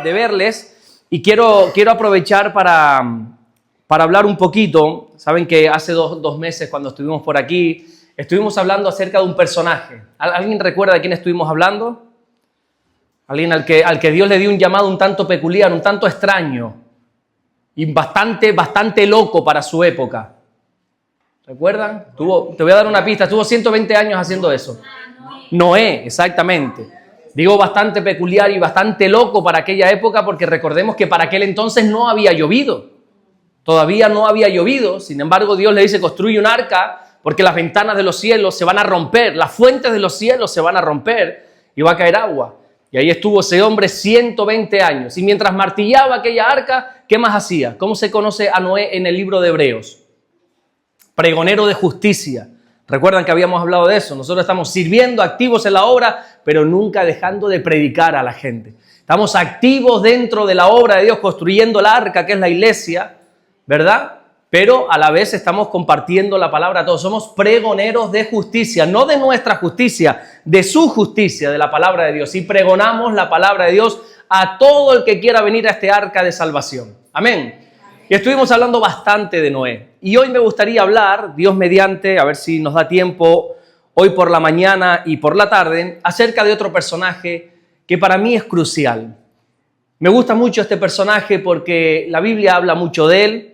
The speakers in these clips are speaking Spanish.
de verles y quiero aprovechar para hablar un poquito. Saben que hace dos meses cuando estuvimos por aquí, estuvimos hablando acerca de un personaje. ¿Alguien recuerda de quién estuvimos hablando? Alguien al que Dios le dio un llamado un tanto peculiar, un tanto extraño y bastante loco para su época. ¿Recuerdan? Te voy a dar una pista, estuvo 120 años haciendo eso. Noé, exactamente. Digo bastante peculiar y bastante loco para aquella época porque recordemos que para aquel entonces no había llovido. Todavía no había llovido, sin embargo Dios le dice construye un arca porque las ventanas de los cielos se van a romper, las fuentes de los cielos se van a romper y va a caer agua. Y ahí estuvo ese hombre 120 años. Y mientras martillaba aquella arca, ¿qué más hacía? ¿Cómo se conoce a Noé en el libro de Hebreos? Pregonero de justicia. Recuerdan que habíamos hablado de eso. Nosotros estamos sirviendo, activos en la obra, pero nunca dejando de predicar a la gente. Estamos activos dentro de la obra de Dios, construyendo la arca, que es la iglesia, ¿verdad? Pero a la vez estamos compartiendo la palabra a todos. Somos pregoneros de justicia, no de nuestra justicia, de su justicia, de la palabra de Dios. Y pregonamos la palabra de Dios a todo el que quiera venir a este arca de salvación. Amén. Y estuvimos hablando bastante de Noé. Y hoy me gustaría hablar, Dios mediante, a ver si nos da tiempo, hoy por la mañana y por la tarde, acerca de otro personaje que para mí es crucial. Me gusta mucho este personaje porque la Biblia habla mucho de él.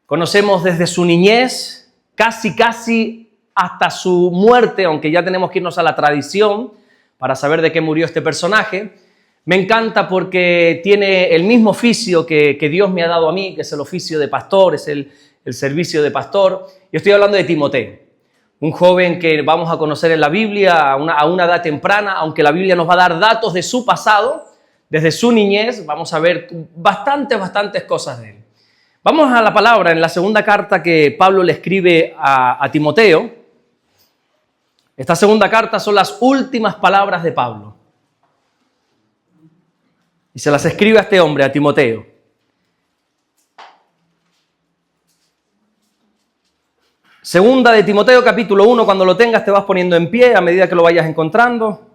Conocemos desde su niñez, casi hasta su muerte, aunque ya tenemos que irnos a la tradición para saber de qué murió este personaje. Me encanta porque tiene el mismo oficio que Dios me ha dado a mí, que es el oficio de pastor, es el servicio de pastor. Y estoy hablando de Timoteo, un joven que vamos a conocer en la Biblia a una edad temprana, aunque la Biblia nos va a dar datos de su pasado, desde su niñez, vamos a ver bastantes cosas de él. Vamos a la palabra en la segunda carta que Pablo le escribe a Timoteo. Esta segunda carta son las últimas palabras de Pablo. Y se las escribe a este hombre, a Timoteo. Segunda de Timoteo, capítulo 1, cuando lo tengas te vas poniendo en pie a medida que lo vayas encontrando.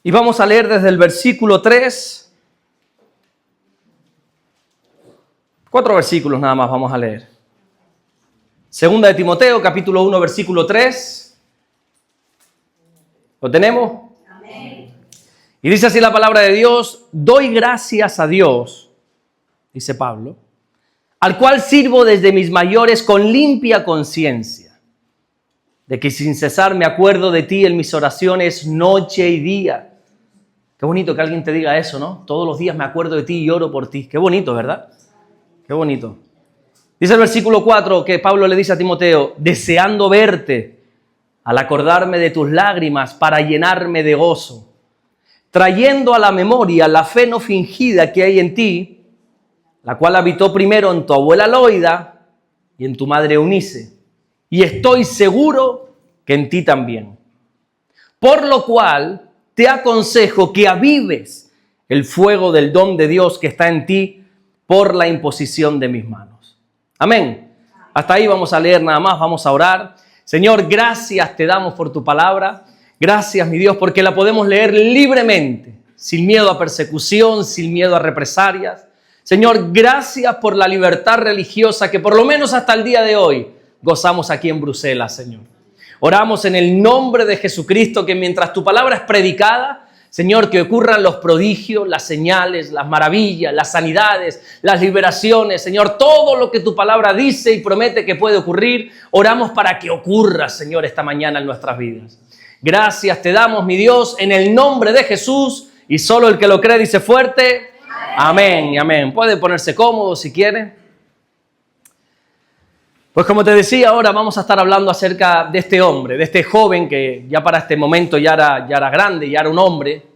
Y vamos a leer desde el versículo 3. 4 versículos nada más vamos a leer. Segunda de Timoteo, capítulo 1, versículo 3. ¿Lo tenemos? Amén. Y dice así la palabra de Dios: doy gracias a Dios, dice Pablo, al cual sirvo desde mis mayores con limpia conciencia, de que sin cesar me acuerdo de ti en mis oraciones noche y día. Qué bonito que alguien te diga eso, ¿no? Todos los días me acuerdo de ti y oro por ti. Qué bonito, ¿verdad? Qué bonito. Dice el versículo 4 que Pablo le dice a Timoteo: deseando verte, al acordarme de tus lágrimas para llenarme de gozo, trayendo a la memoria la fe no fingida que hay en ti, la cual habitó primero en tu abuela Loida y en tu madre Eunice, y estoy seguro que en ti también. Por lo cual te aconsejo que avives el fuego del don de Dios que está en ti por la imposición de mis manos. Amén. Hasta ahí vamos a leer nada más, vamos a orar. Señor, gracias te damos por tu palabra. Gracias, mi Dios, porque la podemos leer libremente, sin miedo a persecución, sin miedo a represalias. Señor, gracias por la libertad religiosa que por lo menos hasta el día de hoy gozamos aquí en Bruselas, Señor. Oramos en el nombre de Jesucristo que mientras tu palabra es predicada, Señor, que ocurran los prodigios, las señales, las maravillas, las sanidades, las liberaciones. Señor, todo lo que tu palabra dice y promete que puede ocurrir, oramos para que ocurra, Señor, esta mañana en nuestras vidas. Gracias te damos, mi Dios, en el nombre de Jesús, y solo el que lo cree dice fuerte, amén y amén. Puede ponerse cómodo si quiere. Pues como te decía, ahora vamos a estar hablando acerca de este hombre, de este joven que ya para este momento ya era grande, ya era un hombre,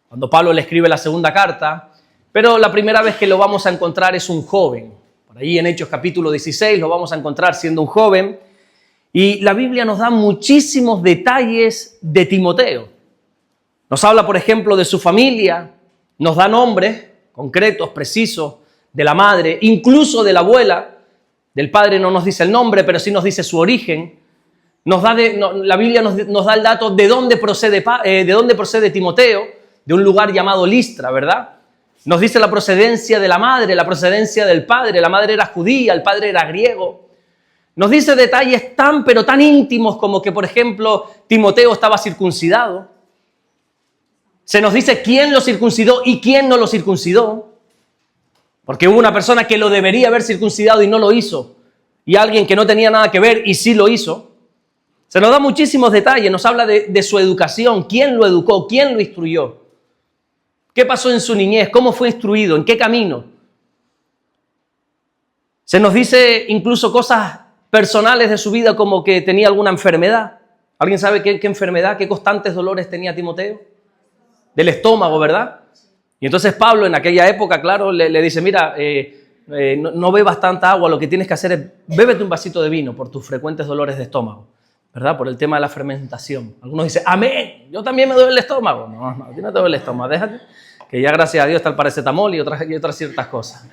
cuando Pablo le escribe la segunda carta, pero la primera vez que lo vamos a encontrar es un joven. Por ahí en Hechos capítulo 16 lo vamos a encontrar siendo un joven, y la Biblia nos da muchísimos detalles de Timoteo. Nos habla, por ejemplo, de su familia, nos da nombres concretos, precisos, de la madre, incluso de la abuela. Del padre no nos dice el nombre, pero sí nos dice su origen. La Biblia nos da el dato de dónde procede Timoteo, de un lugar llamado Listra, ¿verdad? Nos dice la procedencia de la madre, la procedencia del padre. La madre era judía, el padre era griego. Nos dice detalles pero tan íntimos como que, por ejemplo, Timoteo estaba circuncidado. Se nos dice quién lo circuncidó y quién no lo circuncidó. Porque hubo una persona que lo debería haber circuncidado y no lo hizo. Y alguien que no tenía nada que ver y sí lo hizo. Se nos da muchísimos detalles, nos habla de su educación, quién lo educó, quién lo instruyó. ¿Qué pasó en su niñez? ¿Cómo fue instruido? ¿En qué camino? Se nos dice incluso cosas personales de su vida como que tenía alguna enfermedad. ¿Alguien sabe qué enfermedad, qué constantes dolores tenía Timoteo? Del estómago, ¿verdad? Y entonces Pablo en aquella época, claro, le dice, mira, no bebas tanta agua, lo que tienes que hacer es bébete un vasito de vino por tus frecuentes dolores de estómago, ¿verdad? Por el tema de la fermentación. Algunos dicen, amén, yo también me duele el estómago. No, a ti no te duele el estómago, déjate, que ya gracias a Dios está el paracetamol y otras ciertas cosas.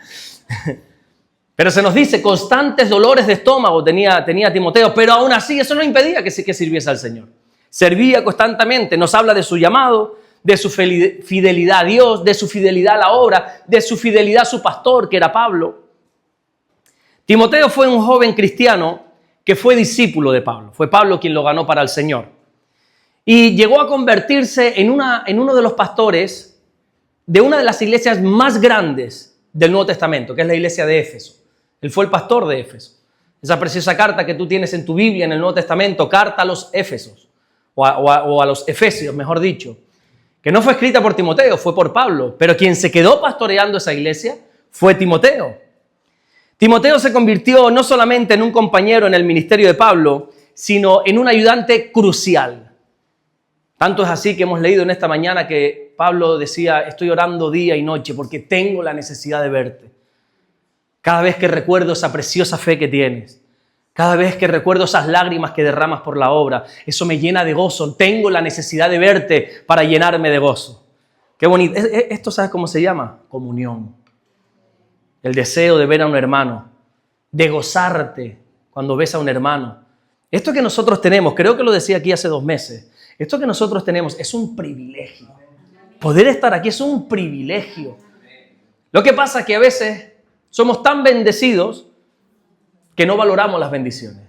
Pero se nos dice, constantes dolores de estómago tenía Timoteo, pero aún así eso no impedía que sirviese al Señor. Servía constantemente, nos habla de su llamado, de su fidelidad a Dios, de su fidelidad a la obra, de su fidelidad a su pastor, que era Pablo. Timoteo fue un joven cristiano que fue discípulo de Pablo. Fue Pablo quien lo ganó para el Señor. Y llegó a convertirse en uno de los pastores de una de las iglesias más grandes del Nuevo Testamento, que es la iglesia de Éfeso. Él fue el pastor de Éfeso. Esa preciosa carta que tú tienes en tu Biblia, en el Nuevo Testamento, carta a los Éfesos, o a los Efesios, mejor dicho, que no fue escrita por Timoteo, fue por Pablo, pero quien se quedó pastoreando esa iglesia fue Timoteo. Timoteo se convirtió no solamente en un compañero en el ministerio de Pablo, sino en un ayudante crucial. Tanto es así que hemos leído en esta mañana que Pablo decía, estoy orando día y noche porque tengo la necesidad de verte. Cada vez que recuerdo esa preciosa fe que tienes, cada vez que recuerdo esas lágrimas que derramas por la obra, eso me llena de gozo. Tengo la necesidad de verte para llenarme de gozo. Qué bonito. Esto, ¿sabes cómo se llama? Comunión. El deseo de ver a un hermano, de gozarte cuando ves a un hermano. Esto que nosotros tenemos, creo que lo decía aquí hace 2 meses, esto que nosotros tenemos es un privilegio. Poder estar aquí es un privilegio. Lo que pasa es que a veces somos tan bendecidos que no valoramos las bendiciones.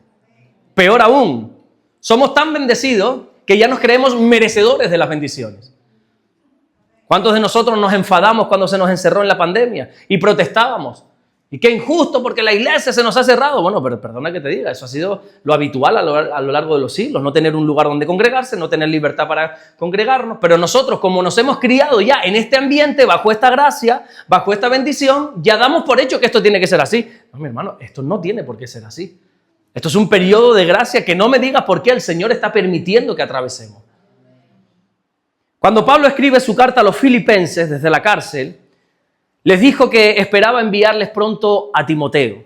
Peor aún, somos tan bendecidos que ya nos creemos merecedores de las bendiciones. ¿Cuántos de nosotros nos enfadamos cuando se nos encerró en la pandemia y protestábamos? Y qué injusto porque la iglesia se nos ha cerrado. Bueno, pero perdona que te diga, eso ha sido lo habitual a lo largo de los siglos, no tener un lugar donde congregarse, no tener libertad para congregarnos. Pero nosotros, como nos hemos criado ya en este ambiente, bajo esta gracia, bajo esta bendición, ya damos por hecho que esto tiene que ser así. No, mi hermano, esto no tiene por qué ser así. Esto es un periodo de gracia que no me digas por qué el Señor está permitiendo que atravesemos. Cuando Pablo escribe su carta a los filipenses desde la cárcel, les dijo que esperaba enviarles pronto a Timoteo,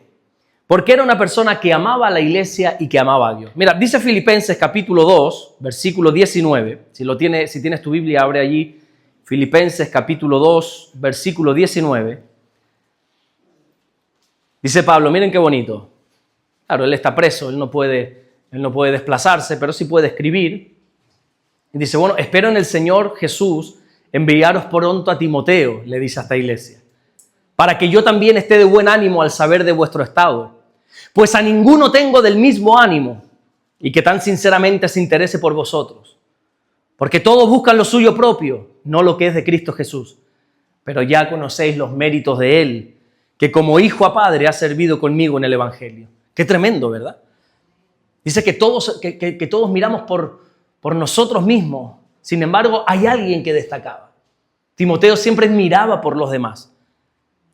porque era una persona que amaba a la iglesia y que amaba a Dios. Mira, dice Filipenses capítulo 2, versículo 19. Si tienes tu Biblia, abre allí. Filipenses capítulo 2, versículo 19. Dice Pablo, miren qué bonito. Claro, él está preso, él no puede desplazarse, pero sí puede escribir. Y dice, bueno, espero en el Señor Jesús enviaros pronto a Timoteo, le dice a esta iglesia, para que yo también esté de buen ánimo al saber de vuestro estado. Pues a ninguno tengo del mismo ánimo y que tan sinceramente se interese por vosotros. Porque todos buscan lo suyo propio, no lo que es de Cristo Jesús. Pero ya conocéis los méritos de Él, que como hijo a padre ha servido conmigo en el Evangelio. Qué tremendo, ¿verdad? Dice que todos miramos por nosotros mismos. Sin embargo, hay alguien que destacaba. Timoteo siempre miraba por los demás.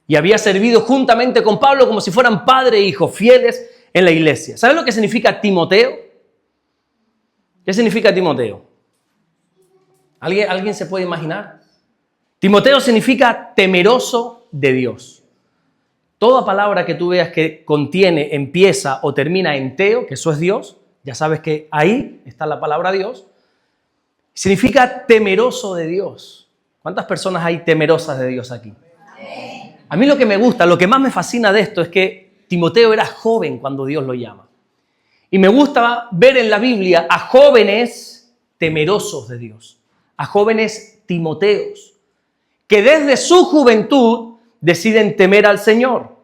Y había servido juntamente con Pablo como si fueran padre e hijo, fieles en la iglesia. ¿Sabes lo que significa Timoteo? ¿Qué significa Timoteo? ¿Alguien se puede imaginar? Timoteo significa temeroso de Dios. Toda palabra que tú veas que contiene, empieza o termina en teo, que eso es Dios, ya sabes que ahí está la palabra Dios, significa temeroso de Dios. ¿Cuántas personas hay temerosas de Dios aquí? A mí lo que me gusta, lo que más me fascina de esto es que Timoteo era joven cuando Dios lo llama. Y me gusta ver en la Biblia a jóvenes temerosos de Dios, a jóvenes timoteos, que desde su juventud deciden temer al Señor.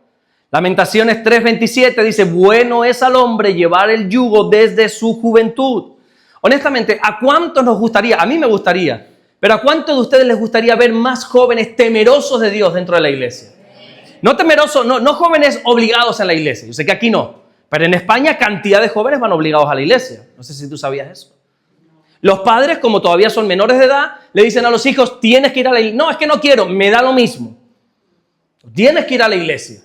Lamentaciones 3:27 dice, bueno es al hombre llevar el yugo desde su juventud. Honestamente, ¿a cuántos nos gustaría? A mí me gustaría, pero ¿a cuántos de ustedes les gustaría ver más jóvenes temerosos de Dios dentro de la iglesia? No temerosos, no jóvenes obligados a la iglesia. Yo sé que aquí no, pero en España cantidad de jóvenes van obligados a la iglesia. No sé si tú sabías eso. Los padres, como todavía son menores de edad, le dicen a los hijos, tienes que ir a la iglesia. No, es que no quiero, me da lo mismo. Tienes que ir a la iglesia.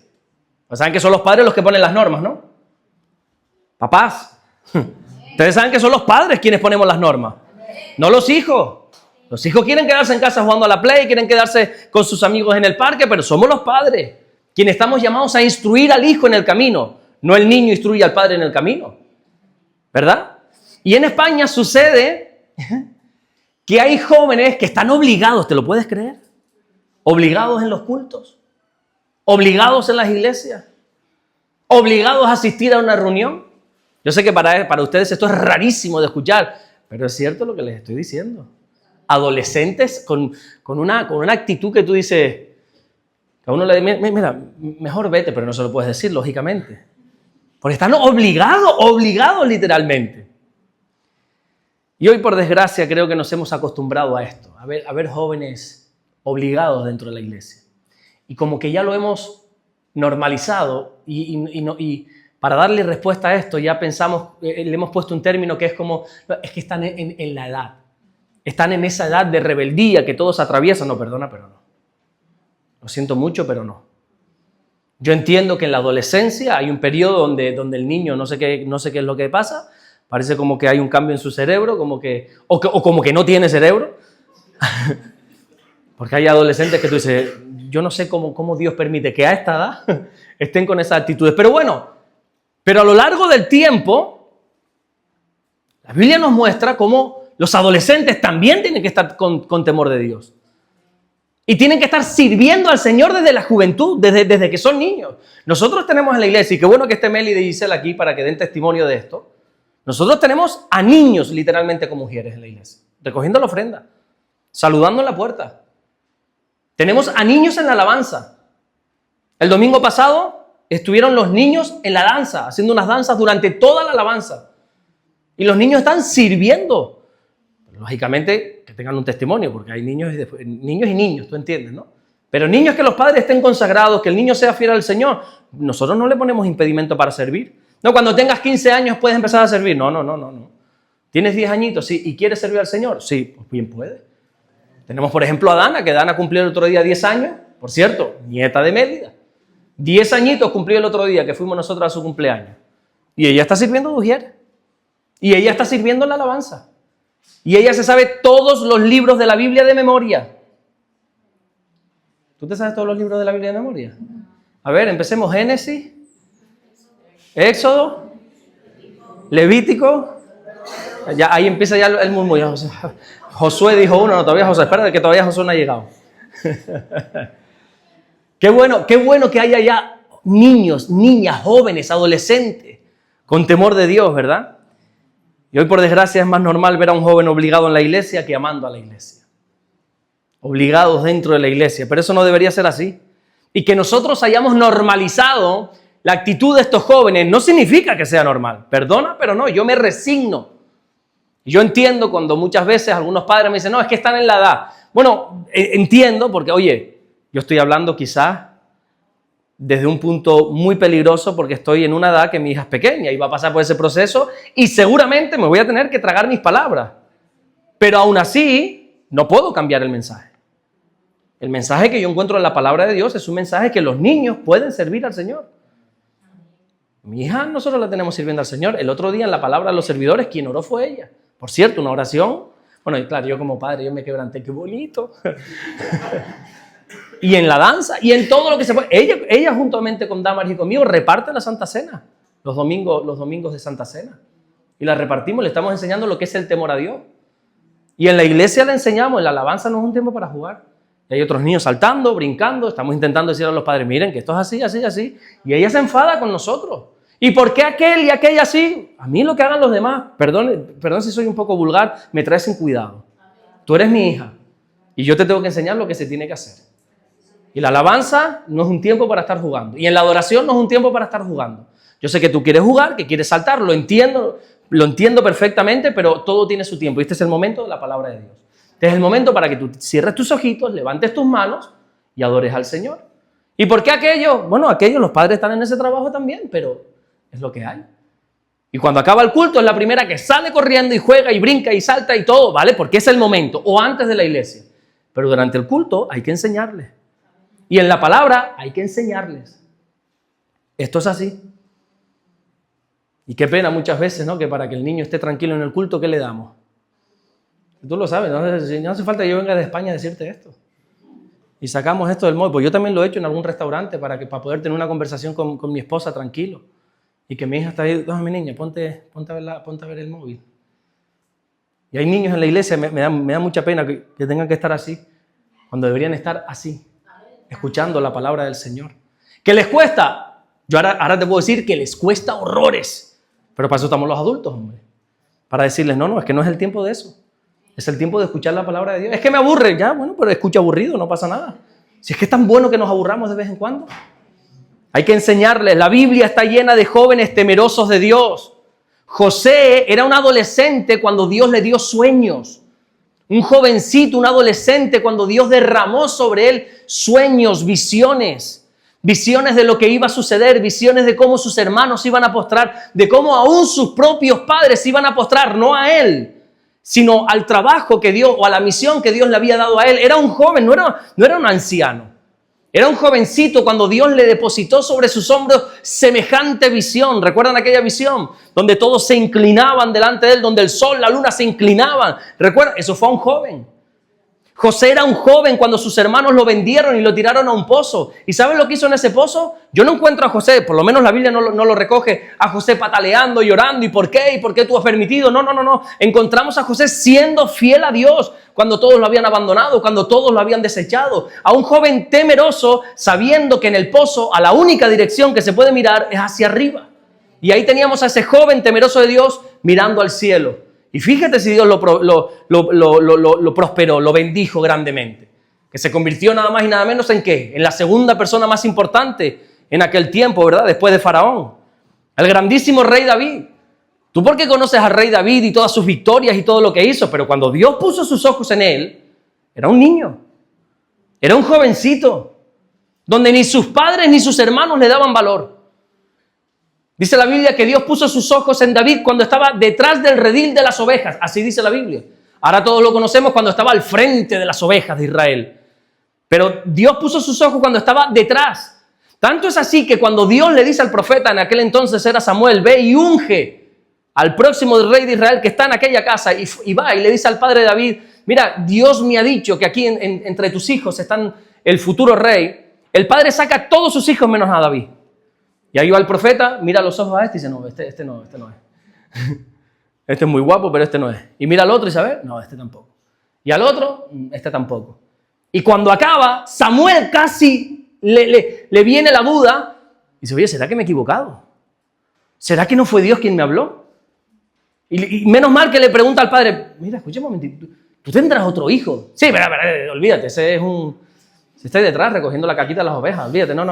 Pues saben que son los padres los que ponen las normas, ¿no? Papás. Ustedes saben que son los padres quienes ponemos las normas, no los hijos. Los hijos quieren quedarse en casa jugando a la Play, quieren quedarse con sus amigos en el parque, pero somos los padres quienes estamos llamados a instruir al hijo en el camino, no el niño instruye al padre en el camino, ¿verdad? Y en España sucede que hay jóvenes que están obligados, ¿te lo puedes creer? Obligados en los cultos, obligados en las iglesias, obligados a asistir a una reunión. Yo sé que para ustedes esto es rarísimo de escuchar, pero es cierto lo que les estoy diciendo. Adolescentes con una actitud que tú dices, a uno le dice, mira, mejor vete, pero no se lo puedes decir, lógicamente. Porque están obligados literalmente. Y hoy, por desgracia, creo que nos hemos acostumbrado a esto, a ver jóvenes obligados dentro de la iglesia. Y como que ya lo hemos normalizado y para darle respuesta a esto ya pensamos, le hemos puesto un término que es como, es que están en la edad. Están en esa edad de rebeldía que todos atraviesan. No, perdona, pero no. Lo siento mucho, pero no. Yo entiendo que en la adolescencia hay un periodo donde el niño no sé qué es lo que pasa, parece como que hay un cambio en su cerebro, o como que no tiene cerebro. Porque hay adolescentes que tú dices, yo no sé cómo Dios permite que a esta edad estén con esas actitudes. Pero bueno, pero a lo largo del tiempo, la Biblia nos muestra cómo los adolescentes también tienen que estar con temor de Dios. Y tienen que estar sirviendo al Señor desde la juventud, desde que son niños. Nosotros tenemos en la iglesia, y qué bueno que esté Meli y Gisela aquí para que den testimonio de esto. Nosotros tenemos a niños literalmente como mujeres en la iglesia, recogiendo la ofrenda, saludando en la puerta. Tenemos a niños en la alabanza. El domingo pasado estuvieron los niños en la danza, haciendo unas danzas durante toda la alabanza. Y los niños están sirviendo. Lógicamente, que tengan un testimonio, porque hay niños y niños, tú entiendes, ¿no? Pero niños que los padres estén consagrados, que el niño sea fiel al Señor, nosotros no le ponemos impedimento para servir. No, cuando tengas 15 años puedes empezar a servir. No. ¿Tienes 10 añitos? Sí. ¿Y quieres servir al Señor? Sí, pues bien puede. Tenemos, por ejemplo, a Dana, que Dana cumplió el otro día 10 años, por cierto, nieta de Mélida. 10 añitos cumplió el otro día que fuimos nosotros a su cumpleaños. Y ella está sirviendo de ujier. Y ella está sirviendo en la alabanza. Y ella se sabe todos los libros de la Biblia de memoria. ¿Tú te sabes todos los libros de la Biblia de memoria? A ver, empecemos. Génesis, Éxodo, Levítico. Ya, ahí empieza ya el murmullo. Josué dijo uno, no, todavía Josué. Espera, que todavía Josué no ha llegado. Qué bueno que haya ya niños, niñas, jóvenes, adolescentes con temor de Dios, ¿verdad? Y hoy, por desgracia, es más normal ver a un joven obligado en la iglesia que amando a la iglesia. Obligados dentro de la iglesia. Pero eso no debería ser así. Y que nosotros hayamos normalizado la actitud de estos jóvenes no significa que sea normal. Perdona, pero no, yo me resigno. Y yo entiendo cuando muchas veces algunos padres me dicen, no, es que están en la edad. Bueno, entiendo porque, oye, yo estoy hablando quizás desde un punto muy peligroso porque estoy en una edad que mi hija es pequeña y va a pasar por ese proceso y seguramente me voy a tener que tragar mis palabras. Pero aún así, no puedo cambiar el mensaje. El mensaje que yo encuentro en la palabra de Dios es un mensaje que los niños pueden servir al Señor. Mi hija, nosotros la tenemos sirviendo al Señor. El otro día en la palabra de los servidores, quien oró fue ella. Por cierto, una oración. Bueno, y claro, yo como padre, yo me quebranté, qué bonito. Y en la danza, y en todo lo que se puede. Ella juntamente con Damaris y conmigo reparte la Santa Cena, los domingos de Santa Cena. Y la repartimos, le estamos enseñando lo que es el temor a Dios. Y en la iglesia le enseñamos, en la alabanza no es un tiempo para jugar. Y hay otros niños saltando, brincando, estamos intentando decir a los padres, miren que esto es así, así, así. Y ella se enfada con nosotros. ¿Y por qué aquel y aquella sí? A mí lo que hagan los demás, perdón si soy un poco vulgar, me trae sin cuidado. Tú eres mi hija y yo te tengo que enseñar lo que se tiene que hacer. Y la alabanza no es un tiempo para estar jugando. Y en la adoración no es un tiempo para estar jugando. Yo sé que tú quieres jugar, que quieres saltar, lo entiendo perfectamente, pero todo tiene su tiempo. Y este es el momento de la palabra de Dios. Este es el momento para que tú cierres tus ojitos, levantes tus manos y adores al Señor. ¿Y por qué aquello? Bueno, aquellos, los padres están en ese trabajo también, pero es lo que hay. Y cuando acaba el culto es la primera que sale corriendo y juega y brinca y salta y todo, ¿vale? Porque es el momento, o antes de la iglesia. Pero durante el culto hay que enseñarles. Y en la palabra hay que enseñarles. Esto es así. Y qué pena muchas veces, ¿no? Que para que el niño esté tranquilo en el culto, ¿qué le damos? Tú lo sabes, no hace falta que yo venga de España a decirte esto. Y sacamos esto del móvil. Pues yo también lo he hecho en algún restaurante para poder tener una conversación con mi esposa tranquilo. Y que mi hija está ahí, no, mi niña, ponte a ver el móvil. Y hay niños en la iglesia, me da mucha pena que tengan que estar así, cuando deberían estar así, escuchando la palabra del Señor. ¿Que les cuesta? Yo ahora te puedo decir que les cuesta horrores. Pero para eso estamos los adultos, hombre. Para decirles, no, es que no es el tiempo de eso. Es el tiempo de escuchar la palabra de Dios. Es que me aburre, ya, bueno, pero escucha aburrido, no pasa nada. Si es que es tan bueno que nos aburramos de vez en cuando. Hay que enseñarles. La Biblia está llena de jóvenes temerosos de Dios. José era un adolescente cuando Dios le dio sueños. Un jovencito, un adolescente cuando Dios derramó sobre él sueños, visiones. Visiones de lo que iba a suceder, visiones de cómo sus hermanos iban a postrar, de cómo aún sus propios padres iban a postrar, no a él, sino al trabajo que Dios o a la misión que Dios le había dado a él. Era un joven, no era un anciano. Era un jovencito cuando Dios le depositó sobre sus hombros semejante visión. ¿Recuerdan aquella visión? Donde todos se inclinaban delante de él, donde el sol, la luna se inclinaban. ¿Recuerdan? Eso fue a un joven. José era un joven cuando sus hermanos lo vendieron y lo tiraron a un pozo. ¿Y saben lo que hizo en ese pozo? Yo no encuentro a José, por lo menos la Biblia no lo recoge, a José pataleando, llorando, ¿y por qué? ¿Y por qué tú has permitido? No. Encontramos a José siendo fiel a Dios cuando todos lo habían abandonado, cuando todos lo habían desechado. A un joven temeroso, sabiendo que en el pozo, a la única dirección que se puede mirar es hacia arriba. Y ahí teníamos a ese joven temeroso de Dios mirando al cielo. Y fíjate si Dios lo prosperó, lo bendijo grandemente. Que se convirtió nada más y nada menos en ¿qué? En la segunda persona más importante en aquel tiempo, ¿verdad? Después de Faraón. El grandísimo rey David. Tú porque conoces al rey David y todas sus victorias y todo lo que hizo, pero cuando Dios puso sus ojos en él, era un niño. Era un jovencito. Donde ni sus padres ni sus hermanos le daban valor. Dice la Biblia que Dios puso sus ojos en David cuando estaba detrás del redil de las ovejas. Así dice la Biblia. Ahora todos lo conocemos cuando estaba al frente de las ovejas de Israel. Pero Dios puso sus ojos cuando estaba detrás. Tanto es así que cuando Dios le dice al profeta, en aquel entonces era Samuel, ve y unge al próximo rey de Israel que está en aquella casa, y va y le dice al padre de David, mira, Dios me ha dicho que aquí entre tus hijos están el futuro rey. El padre saca a todos sus hijos menos a David. Y ahí va el profeta, mira los ojos a este y dice, no, este no es. Este es muy guapo, pero este no es. Y mira al otro y dice, a ver, no, este tampoco. Y al otro, este tampoco. Y cuando acaba, Samuel casi le viene la duda y dice, oye, ¿será que me he equivocado? ¿Será que no fue Dios quien me habló? Y menos mal que le pregunta al padre, mira, escucha un momentito, ¿tú tendrás otro hijo? Sí, pero olvídate, ese es un... Está ahí detrás recogiendo la caquita de las ovejas, olvídate, no.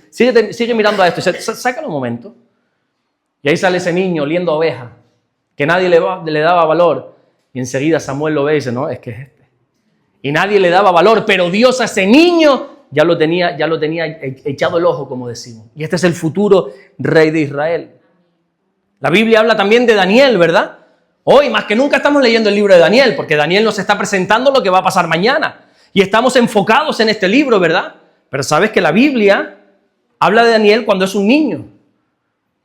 Sigue mirando a esto, sácalo un momento. Y ahí sale ese niño oliendo a oveja, que nadie le daba valor. Y enseguida Samuel lo ve y dice, no, es que es este. Y nadie le daba valor, pero Dios a ese niño ya lo tenía echado el ojo, como decimos. Y este es el futuro rey de Israel. La Biblia habla también de Daniel, ¿verdad? Hoy más que nunca estamos leyendo el libro de Daniel, porque Daniel nos está presentando lo que va a pasar mañana. Y estamos enfocados en este libro, ¿verdad? Pero sabes que la Biblia habla de Daniel cuando es un niño.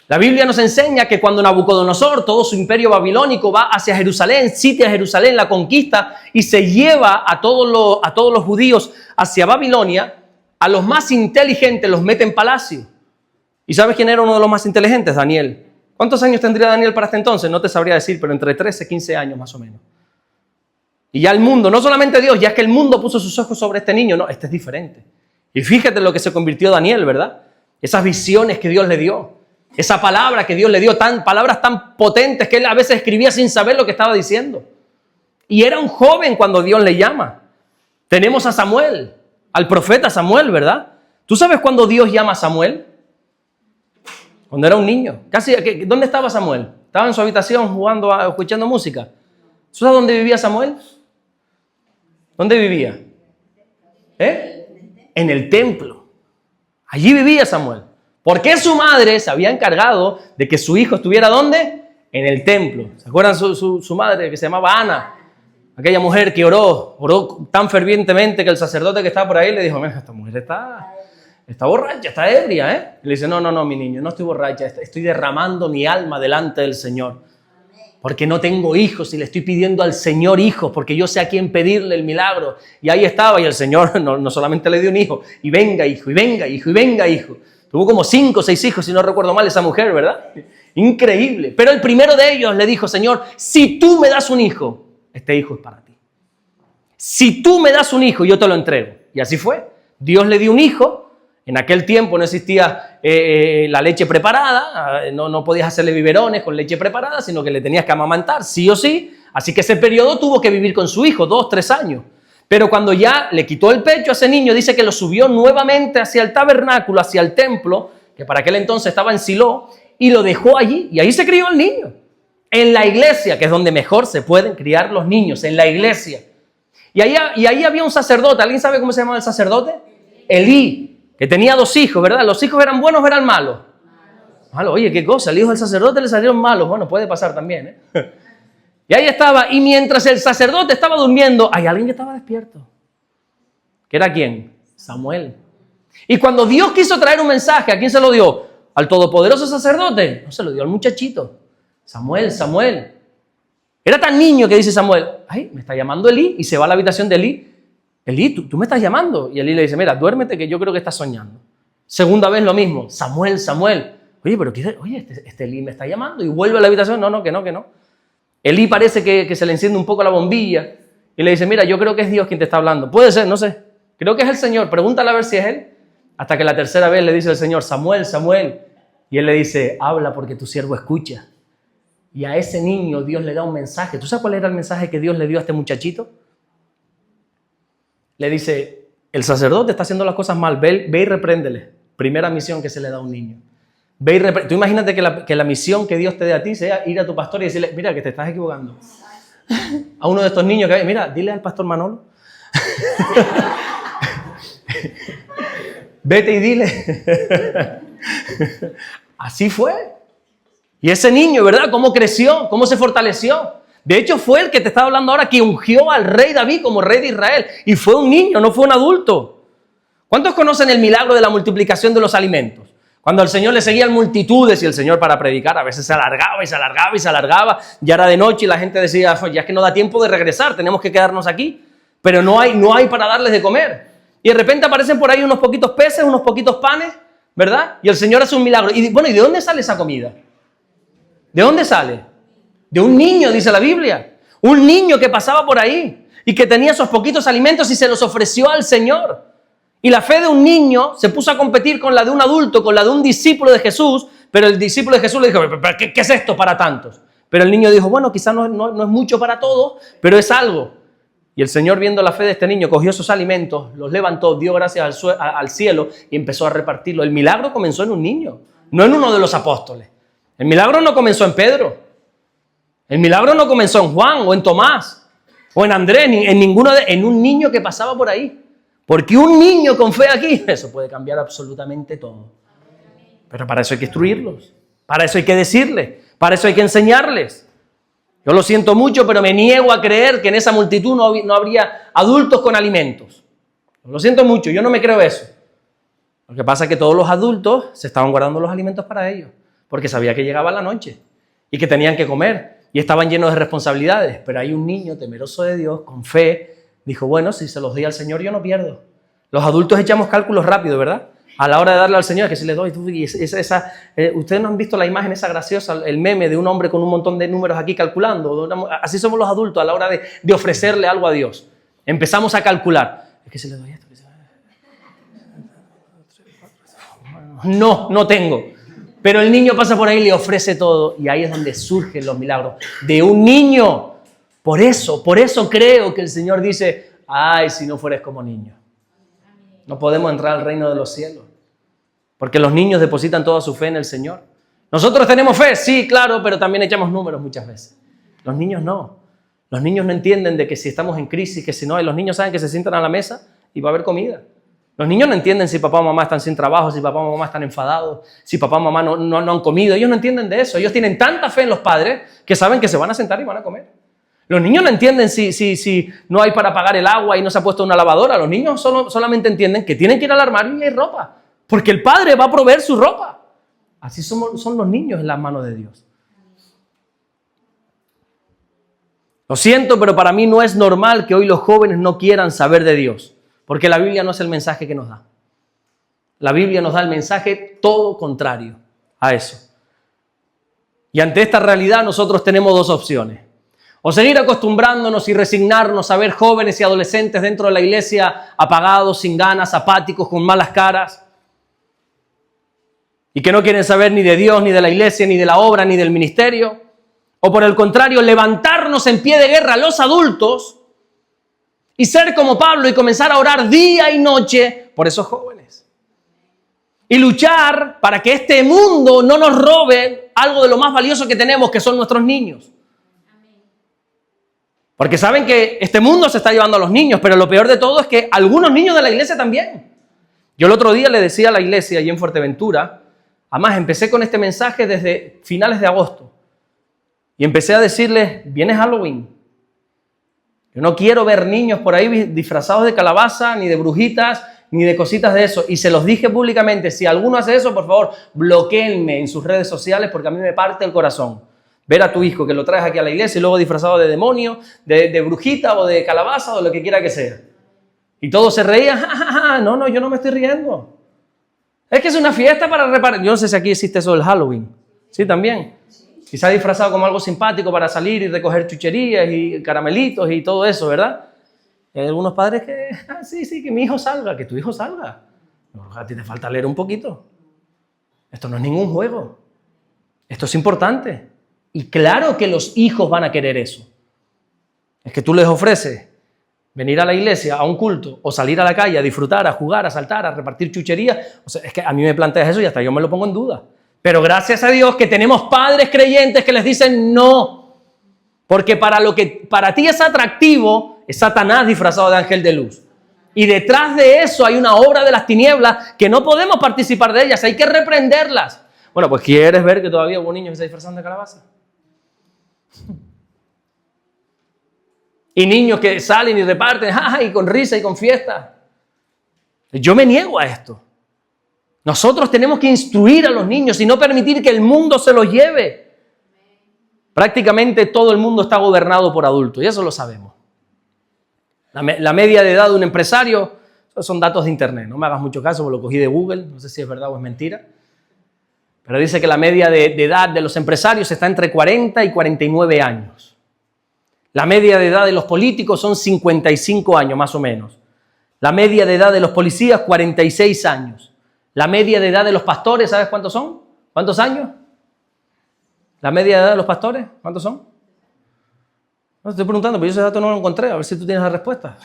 La Biblia nos enseña que cuando Nabucodonosor, todo su imperio babilónico, va hacia Jerusalén, sitia Jerusalén, la conquista y se lleva a todos los judíos hacia Babilonia, a los más inteligentes los mete en palacio. ¿Y sabes quién era uno de los más inteligentes? Daniel. ¿Cuántos años tendría Daniel para este entonces? No te sabría decir, pero entre 13 y 15 años más o menos. Y ya el mundo, no solamente Dios, ya es que el mundo puso sus ojos sobre este niño, no, este es diferente. Y fíjate lo que se convirtió Daniel, ¿verdad? Esas visiones que Dios le dio. Esa palabra que Dios le dio, palabras tan potentes que él a veces escribía sin saber lo que estaba diciendo. Y era un joven cuando Dios le llama. Tenemos a Samuel, al profeta Samuel, ¿verdad? ¿Tú sabes cuándo Dios llama a Samuel? Cuando era un niño. ¿Dónde estaba Samuel? Estaba en su habitación jugando, escuchando música. ¿Sabes dónde vivía Samuel? ¿Dónde vivía? En el templo. Allí vivía Samuel. Porque su madre se había encargado de que su hijo estuviera ¿dónde? En el templo. ¿Se acuerdan su madre que se llamaba Ana? Aquella mujer que oró tan fervientemente que el sacerdote que estaba por ahí le dijo, mira, esta mujer está borracha, está ebria, Y le dice, no, mi niño, no estoy borracha, estoy derramando mi alma delante del Señor. Porque no tengo hijos y le estoy pidiendo al Señor hijos, porque yo sé a quién pedirle el milagro. Y ahí estaba, y el Señor no solamente le dio un hijo, y venga hijo, y venga hijo, y venga hijo. Tuvo como 5 o 6 hijos, si no recuerdo mal, esa mujer, ¿verdad? Increíble. Pero el primero de ellos le dijo, Señor, si tú me das un hijo, este hijo es para ti. Si tú me das un hijo, yo te lo entrego. Y así fue. Dios le dio un hijo. En aquel tiempo no existía la leche preparada, no podías hacerle biberones con leche preparada, sino que le tenías que amamantar, sí o sí. Así que ese periodo tuvo que vivir con su hijo, 2, 3 años. Pero cuando ya le quitó el pecho a ese niño, dice que lo subió nuevamente hacia el tabernáculo, hacia el templo, que para aquel entonces estaba en Silo, y lo dejó allí. Y ahí se crió el niño. En la iglesia, que es donde mejor se pueden criar los niños, en la iglesia. Y ahí había un sacerdote. ¿Alguien sabe cómo se llamaba el sacerdote? Elí. Que tenía 2 hijos, ¿verdad? ¿Los hijos eran buenos o eran malos? Malos. Oye, qué cosa, el hijo del sacerdote le salieron malos. Bueno, puede pasar también, Y ahí estaba, y mientras el sacerdote estaba durmiendo, hay alguien que estaba despierto. ¿Que era quién? Samuel. Y cuando Dios quiso traer un mensaje, ¿a quién se lo dio? ¿Al todopoderoso sacerdote? No, se lo dio al muchachito. Samuel. Era tan niño que dice Samuel, ay, me está llamando Elí, y se va a la habitación de Elí. Elí, ¿tú me estás llamando? Y Elí le dice, mira, duérmete que yo creo que estás soñando. Segunda vez lo mismo, Samuel. Oye, pero este Elí me está llamando. Y vuelve a la habitación, no, que no. Elí parece que se le enciende un poco la bombilla y le dice, mira, yo creo que es Dios quien te está hablando. Puede ser, no sé. Creo que es el Señor, pregúntale a ver si es Él. Hasta que la tercera vez le dice el Señor, Samuel. Y Él le dice, habla porque tu siervo escucha. Y a ese niño Dios le da un mensaje. ¿Tú sabes cuál era el mensaje que Dios le dio a este muchachito? Le dice, el sacerdote está haciendo las cosas mal, ve y repréndele. Primera misión que se le da a un niño. Ve y Tú imagínate que la misión que Dios te dé a ti sea ir a tu pastor y decirle, mira, que te estás equivocando. A uno de estos niños que hay, mira, dile al pastor Manolo. Vete y dile. Así fue. Y ese niño, ¿verdad? ¿Cómo creció? ¿Cómo se fortaleció? De hecho, fue el que te estaba hablando ahora que ungió al rey David como rey de Israel. Y fue un niño, no fue un adulto. ¿Cuántos conocen el milagro de la multiplicación de los alimentos? Cuando al Señor le seguían multitudes y el Señor para predicar a veces se alargaba. Ya era de noche y la gente decía, ya es que no da tiempo de regresar, tenemos que quedarnos aquí. Pero no hay para darles de comer. Y de repente aparecen por ahí unos poquitos peces, unos poquitos panes, ¿verdad? Y el Señor hace un milagro. Y bueno, ¿y de dónde sale esa comida? ¿De dónde sale? De un niño, dice la Biblia. Un niño que pasaba por ahí y que tenía esos poquitos alimentos y se los ofreció al Señor. Y la fe de un niño se puso a competir con la de un adulto, con la de un discípulo de Jesús, pero el discípulo de Jesús le dijo, ¿qué es esto para tantos? Pero el niño dijo, bueno, quizás no es mucho para todos, pero es algo. Y el Señor, viendo la fe de este niño, cogió esos alimentos, los levantó, dio gracias al cielo y empezó a repartirlo. El milagro comenzó en un niño, no en uno de los apóstoles. El milagro no comenzó en Pedro. El milagro no comenzó en Juan o en Tomás o en Andrés, en un niño que pasaba por ahí. Porque un niño con fe aquí, eso puede cambiar absolutamente todo. Pero para eso hay que instruirlos, para eso hay que decirles, para eso hay que enseñarles. Yo lo siento mucho, pero me niego a creer que en esa multitud no habría adultos con alimentos. Lo siento mucho, yo no me creo eso. Lo que pasa es que todos los adultos se estaban guardando los alimentos para ellos, porque sabía que llegaba la noche y que tenían que comer. Y estaban llenos de responsabilidades, pero hay un niño temeroso de Dios, con fe, dijo, bueno, si se los doy al Señor yo no pierdo. Los adultos echamos cálculos rápido, ¿verdad? A la hora de darle al Señor, que si le doy, ustedes no han visto la imagen esa graciosa, el meme de un hombre con un montón de números aquí calculando. Así somos los adultos a la hora de ofrecerle algo a Dios. Empezamos a calcular. Es que si le doy esto, no tengo. Pero el niño pasa por ahí y le ofrece todo. Y ahí es donde surgen los milagros. De un niño. Por eso creo que el Señor dice, ay, si no fueres como niño. No podemos entrar al reino de los cielos. Porque los niños depositan toda su fe en el Señor. Nosotros tenemos fe, sí, claro, pero también echamos números muchas veces. Los niños no. Los niños no entienden de que si estamos en crisis, que si no, los niños saben que se sientan a la mesa y va a haber comida. Los niños no entienden si papá o mamá están sin trabajo, si papá o mamá están enfadados, si papá o mamá no han comido. Ellos no entienden de eso. Ellos tienen tanta fe en los padres que saben que se van a sentar y van a comer. Los niños no entienden si no hay para pagar el agua y no se ha puesto una lavadora. Los niños solamente entienden que tienen que ir al armario y hay ropa. Porque el padre va a proveer su ropa. Así son los niños en las manos de Dios. Lo siento, pero para mí no es normal que hoy los jóvenes no quieran saber de Dios. Porque la Biblia no es el mensaje que nos da. La Biblia nos da el mensaje todo contrario a eso. Y ante esta realidad nosotros tenemos dos opciones. O seguir acostumbrándonos y resignarnos a ver jóvenes y adolescentes dentro de la iglesia apagados, sin ganas, apáticos, con malas caras. Y que no quieren saber ni de Dios, ni de la iglesia, ni de la obra, ni del ministerio. O por el contrario, levantarnos en pie de guerra los adultos y ser como Pablo y comenzar a orar día y noche por esos jóvenes. Y luchar para que este mundo no nos robe algo de lo más valioso que tenemos, que son nuestros niños. Porque saben que este mundo se está llevando a los niños, pero lo peor de todo es que algunos niños de la iglesia también. Yo el otro día le decía a la iglesia allí en Fuerteventura, además empecé con este mensaje desde finales de agosto, y empecé a decirles, viene Halloween. Yo no quiero ver niños por ahí disfrazados de calabaza, ni de brujitas, ni de cositas de eso. Y se los dije públicamente, si alguno hace eso, por favor, bloquéenme en sus redes sociales porque a mí me parte el corazón. Ver a tu hijo que lo traes aquí a la iglesia y luego disfrazado de demonio, de brujita o de calabaza o lo que quiera que sea. Y todos se reían, ja, ja, ja. No, yo no me estoy riendo. Es que es una fiesta para reparar. Yo no sé si aquí existe eso del Halloween. Sí, también. Y se ha disfrazado como algo simpático para salir y recoger chucherías y caramelitos y todo eso, ¿verdad? Y hay algunos padres que, sí, que mi hijo salga, que tu hijo salga. A ti te falta leer un poquito. Esto no es ningún juego. Esto es importante. Y claro que los hijos van a querer eso. Es que tú les ofreces venir a la iglesia, a un culto, o salir a la calle a disfrutar, a jugar, a saltar, a repartir chucherías. O sea, es que a mí me planteas eso y hasta yo me lo pongo en duda. Pero gracias a Dios que tenemos padres creyentes que les dicen no. Porque para lo que para ti es atractivo, es Satanás disfrazado de ángel de luz. Y detrás de eso hay una obra de las tinieblas que no podemos participar de ellas, hay que reprenderlas. Bueno, pues ¿quieres ver que todavía hubo niños que se disfrazan de calabaza? Y niños que salen y reparten, y con risa y con fiesta. Yo me niego a esto. Nosotros tenemos que instruir a los niños y no permitir que el mundo se los lleve. Prácticamente todo el mundo está gobernado por adultos y eso lo sabemos. La media de edad de un empresario, esos son datos de internet, no me hagas mucho caso porque lo cogí de Google, no sé si es verdad o es mentira. Pero dice que la media de edad de los empresarios está entre 40 y 49 años. La media de edad de los políticos son 55 años más o menos. La media de edad de los policías, 46 años. La media de edad de los pastores, ¿sabes cuántos son? ¿Cuántos años? ¿La media de edad de los pastores? ¿Cuántos son? No te estoy preguntando, pero yo ese dato no lo encontré, a ver si tú tienes la respuesta.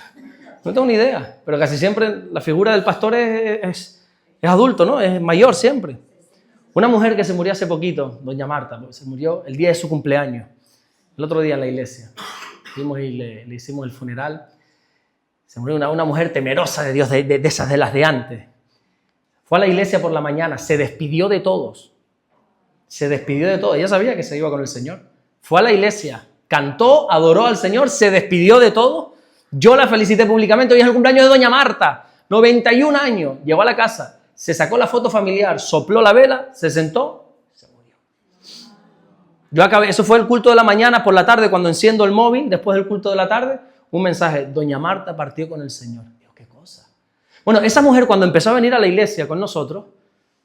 No tengo ni idea, pero casi siempre la figura del pastor es adulto, ¿no? Es mayor siempre. Una mujer que se murió hace poquito, doña Marta, se murió el día de su cumpleaños, el otro día en la iglesia. Fuimos y le hicimos el funeral. Se murió una mujer temerosa de Dios, de esas de las de antes. Fue a la iglesia por la mañana, se despidió de todos. Se despidió de todos. Ella sabía que se iba con el Señor. Fue a la iglesia, cantó, adoró al Señor, se despidió de todos. Yo la felicité públicamente. Hoy es el cumpleaños de doña Marta, 91 años. Llegó a la casa, se sacó la foto familiar, sopló la vela, se sentó, se murió. Eso fue el culto de la mañana. Por la tarde, cuando enciendo el móvil, después del culto de la tarde, un mensaje: doña Marta partió con el Señor. Dios, qué cosa. Bueno, esa mujer cuando empezó a venir a la iglesia con nosotros,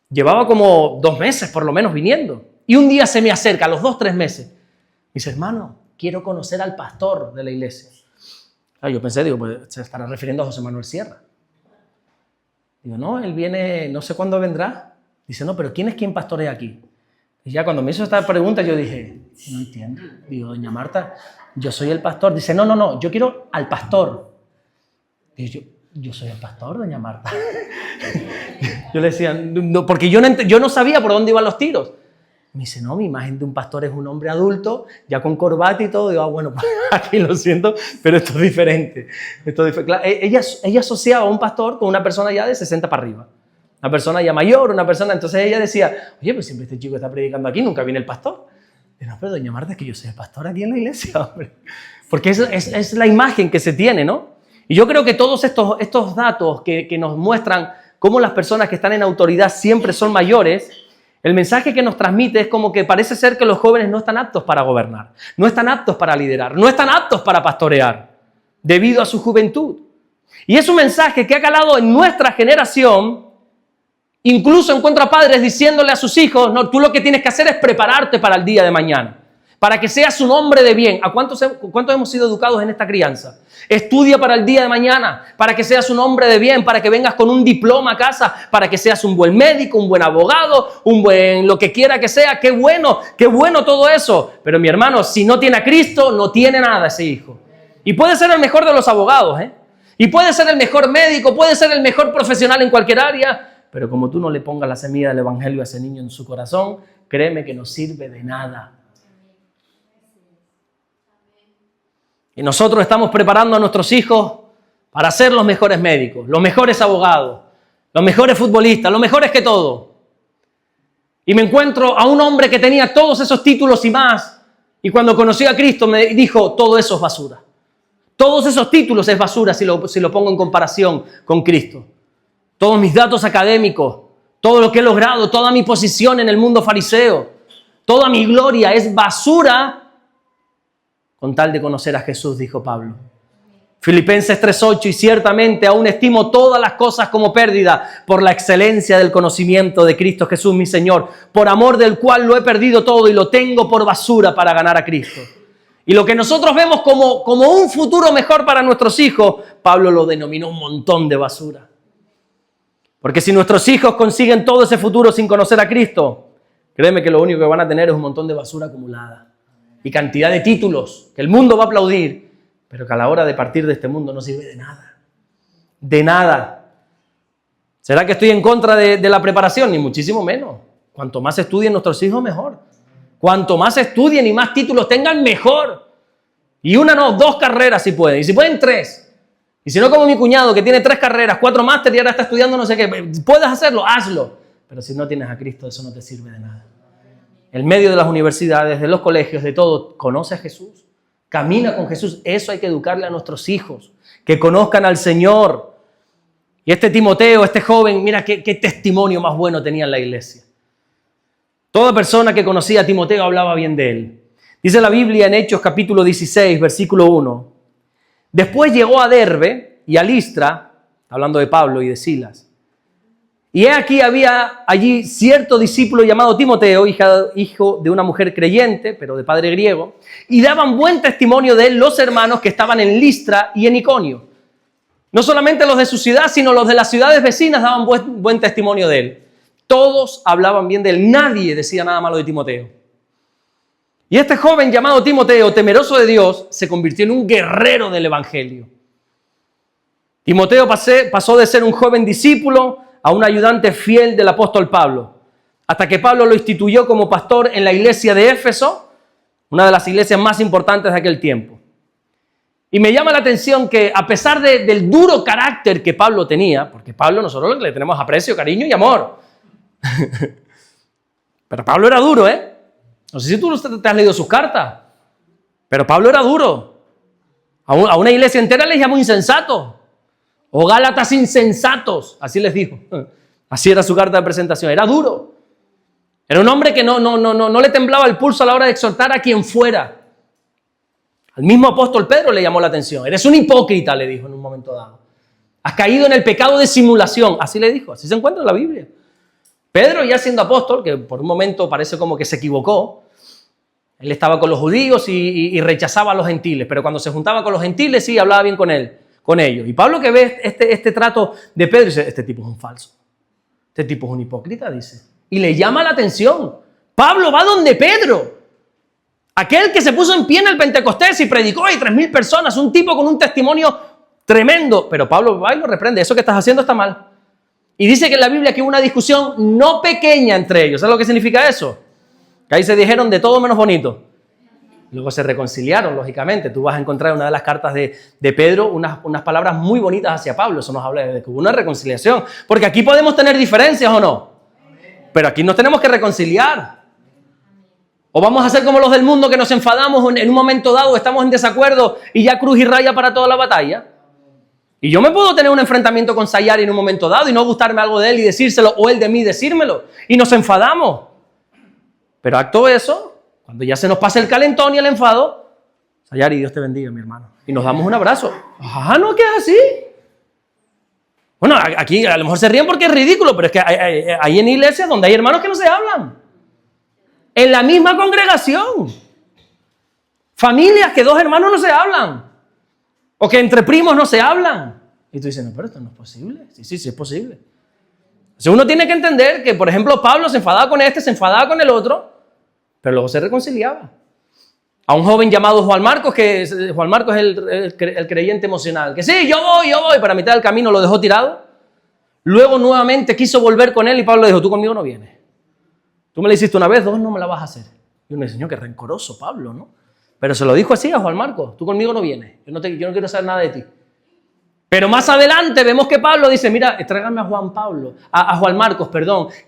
llevaba como 2 meses por lo menos viniendo. Y un día se me acerca, a los 2, 3 meses. Me dice: hermano, quiero conocer al pastor de la iglesia. Yo pensé, pues se estará refiriendo a José Manuel Sierra. Digo, no, él viene, no sé cuándo vendrá, Dice, no, pero ¿quién es quien pastorea aquí? Y ya cuando me hizo esta pregunta yo dije, no entiendo. Digo, doña Marta, yo soy el pastor. Dice, no, yo quiero al pastor. Digo, yo soy el pastor, doña Marta. Yo le decía, no, porque yo no sabía por dónde iban los tiros. Me dice, no, mi imagen de un pastor es un hombre adulto, ya con corbata y todo. Digo, bueno, pues aquí lo siento, pero esto es diferente. Claro, ella asociaba a un pastor con una persona ya de 60 para arriba. Una persona ya mayor, una persona... Entonces ella decía, oye, pues siempre este chico está predicando aquí, nunca viene el pastor. Digo, no, pero doña Marta, es que yo soy el pastor aquí en la iglesia, hombre. Porque es la imagen que se tiene, ¿no? Y yo creo que todos estos datos que nos muestran cómo las personas que están en autoridad siempre son mayores, el mensaje que nos transmite es como que parece ser que los jóvenes no están aptos para gobernar, no están aptos para liderar, no están aptos para pastorear, debido a su juventud. Y es un mensaje que ha calado en nuestra generación. Incluso encuentro a padres diciéndole a sus hijos, no, tú lo que tienes que hacer es prepararte para el día de mañana, para que seas un hombre de bien. ¿A cuántos hemos sido educados en esta crianza? Estudia para el día de mañana, para que seas un hombre de bien, para que vengas con un diploma a casa, para que seas un buen médico, un buen abogado, un buen lo que quiera que sea. Qué bueno todo eso. Pero mi hermano, si no tiene a Cristo, no tiene nada ese hijo. Y puede ser el mejor de los abogados, y puede ser el mejor médico, puede ser el mejor profesional en cualquier área, pero como tú no le pongas la semilla del evangelio a ese niño en su corazón, créeme que no sirve de nada. Y nosotros estamos preparando a nuestros hijos para ser los mejores médicos, los mejores abogados, los mejores futbolistas, los mejores que todo. Y me encuentro a un hombre que tenía todos esos títulos y más, y cuando conocí a Cristo me dijo, todo eso es basura. Todos esos títulos es basura si lo pongo en comparación con Cristo. Todos mis datos académicos, todo lo que he logrado, toda mi posición en el mundo fariseo, toda mi gloria es basura con tal de conocer a Jesús, dijo Pablo. Filipenses 3:8, y ciertamente aún estimo todas las cosas como pérdida por la excelencia del conocimiento de Cristo Jesús, mi Señor, por amor del cual lo he perdido todo y lo tengo por basura para ganar a Cristo. Y lo que nosotros vemos como un futuro mejor para nuestros hijos, Pablo lo denominó un montón de basura. Porque si nuestros hijos consiguen todo ese futuro sin conocer a Cristo, créeme que lo único que van a tener es un montón de basura acumulada. Y cantidad de títulos que el mundo va a aplaudir, pero que a la hora de partir de este mundo no sirve de nada. De nada. ¿Será que estoy en contra de la preparación? Ni muchísimo menos. Cuanto más estudien nuestros hijos, mejor. Cuanto más estudien y más títulos tengan, mejor. Y una no, 2 carreras si pueden. Y si pueden 3. Y si no, como mi cuñado que tiene 3 carreras, 4 máster y ahora está estudiando no sé qué. ¿Puedes hacerlo? Hazlo. Pero si no tienes a Cristo, eso no te sirve de nada. En medio de las universidades, de los colegios, de todo, conoce a Jesús. Camina con Jesús. Eso hay que educarle a nuestros hijos. Que conozcan al Señor. Y este Timoteo, este joven, mira qué testimonio más bueno tenía en la iglesia. Toda persona que conocía a Timoteo hablaba bien de él. Dice la Biblia en Hechos capítulo 16, versículo 1. Después llegó a Derbe y a Listra, hablando de Pablo y de Silas. Y he aquí había allí cierto discípulo llamado Timoteo, hijo de una mujer creyente, pero de padre griego, y daban buen testimonio de él los hermanos que estaban en Listra y en Iconio. No solamente los de su ciudad, sino los de las ciudades vecinas daban buen testimonio de él. Todos hablaban bien de él, nadie decía nada malo de Timoteo. Y este joven llamado Timoteo, temeroso de Dios, se convirtió en un guerrero del evangelio. Timoteo pasó de ser un joven discípulo a un ayudante fiel del apóstol Pablo, hasta que Pablo lo instituyó como pastor en la iglesia de Éfeso, una de las iglesias más importantes de aquel tiempo. Y me llama la atención que a pesar del duro carácter que Pablo tenía, porque Pablo nosotros le tenemos aprecio, cariño y amor, pero Pablo era duro, No sé si tú te has leído sus cartas, pero Pablo era duro. A una iglesia entera les llamó insensato. O Gálatas insensatos, así les dijo. Así era su carta de presentación. Era duro. Era un hombre que no le temblaba el pulso a la hora de exhortar a quien fuera. Al mismo apóstol Pedro le llamó la atención. Eres un hipócrita, le dijo en un momento dado. Has caído en el pecado de simulación. Así le dijo, así se encuentra en la Biblia. Pedro, ya siendo apóstol, que por un momento parece como que se equivocó, él estaba con los judíos y rechazaba a los gentiles, pero cuando se juntaba con los gentiles sí hablaba bien con ellos. Y Pablo, que ve este trato de Pedro, dice, este tipo es un falso, este tipo es un hipócrita, dice. y le llama la atención. Pablo va donde Pedro, aquel que se puso en pie en el Pentecostés y predicó, y 3.000 personas, un tipo con un testimonio tremendo. Pero Pablo va y lo reprende, eso que estás haciendo está mal. Y dice que en la Biblia que hubo una discusión no pequeña entre ellos. ¿Sabes lo que significa eso? Que ahí se dijeron de todo menos bonito. Luego se reconciliaron, lógicamente. Tú vas a encontrar en una de las cartas de Pedro unas palabras muy bonitas hacia Pablo. Eso nos habla de que hubo una reconciliación. Porque aquí podemos tener diferencias o no. Pero aquí nos tenemos que reconciliar. O vamos a ser como los del mundo que nos enfadamos en un momento dado, estamos en desacuerdo y ya cruz y raya para toda la batalla. Y yo me puedo tener un enfrentamiento con Sayari en un momento dado y no gustarme algo de él y decírselo, o él de mí decírmelo. Y nos enfadamos. Pero acto eso, cuando ya se nos pasa el calentón y el enfado, Sayari, Dios te bendiga, mi hermano. Y nos damos un abrazo. Ah, no, que es así. Bueno, aquí a lo mejor se ríen porque es ridículo, pero es que hay en iglesias donde hay hermanos que no se hablan. En la misma congregación. Familias que dos hermanos no se hablan. O que entre primos no se hablan. Y tú dices, no, pero esto no es posible. Sí, es posible. Entonces uno tiene que entender que, por ejemplo, Pablo se enfadaba con este, se enfadaba con el otro, pero luego se reconciliaba. A un joven llamado Juan Marcos, que Juan Marcos es el creyente emocional, que sí, yo voy, pero a mitad del camino lo dejó tirado. Luego nuevamente quiso volver con él y Pablo le dijo, tú conmigo no vienes. Tú me lo hiciste una vez, dos no me la vas a hacer. Y uno dice, señor, qué rencoroso Pablo, ¿no? Pero se lo dijo así a Juan Marcos, tú conmigo no vienes, yo no quiero saber nada de ti. Pero más adelante vemos que Pablo dice, mira, tráigame a Juan Marcos,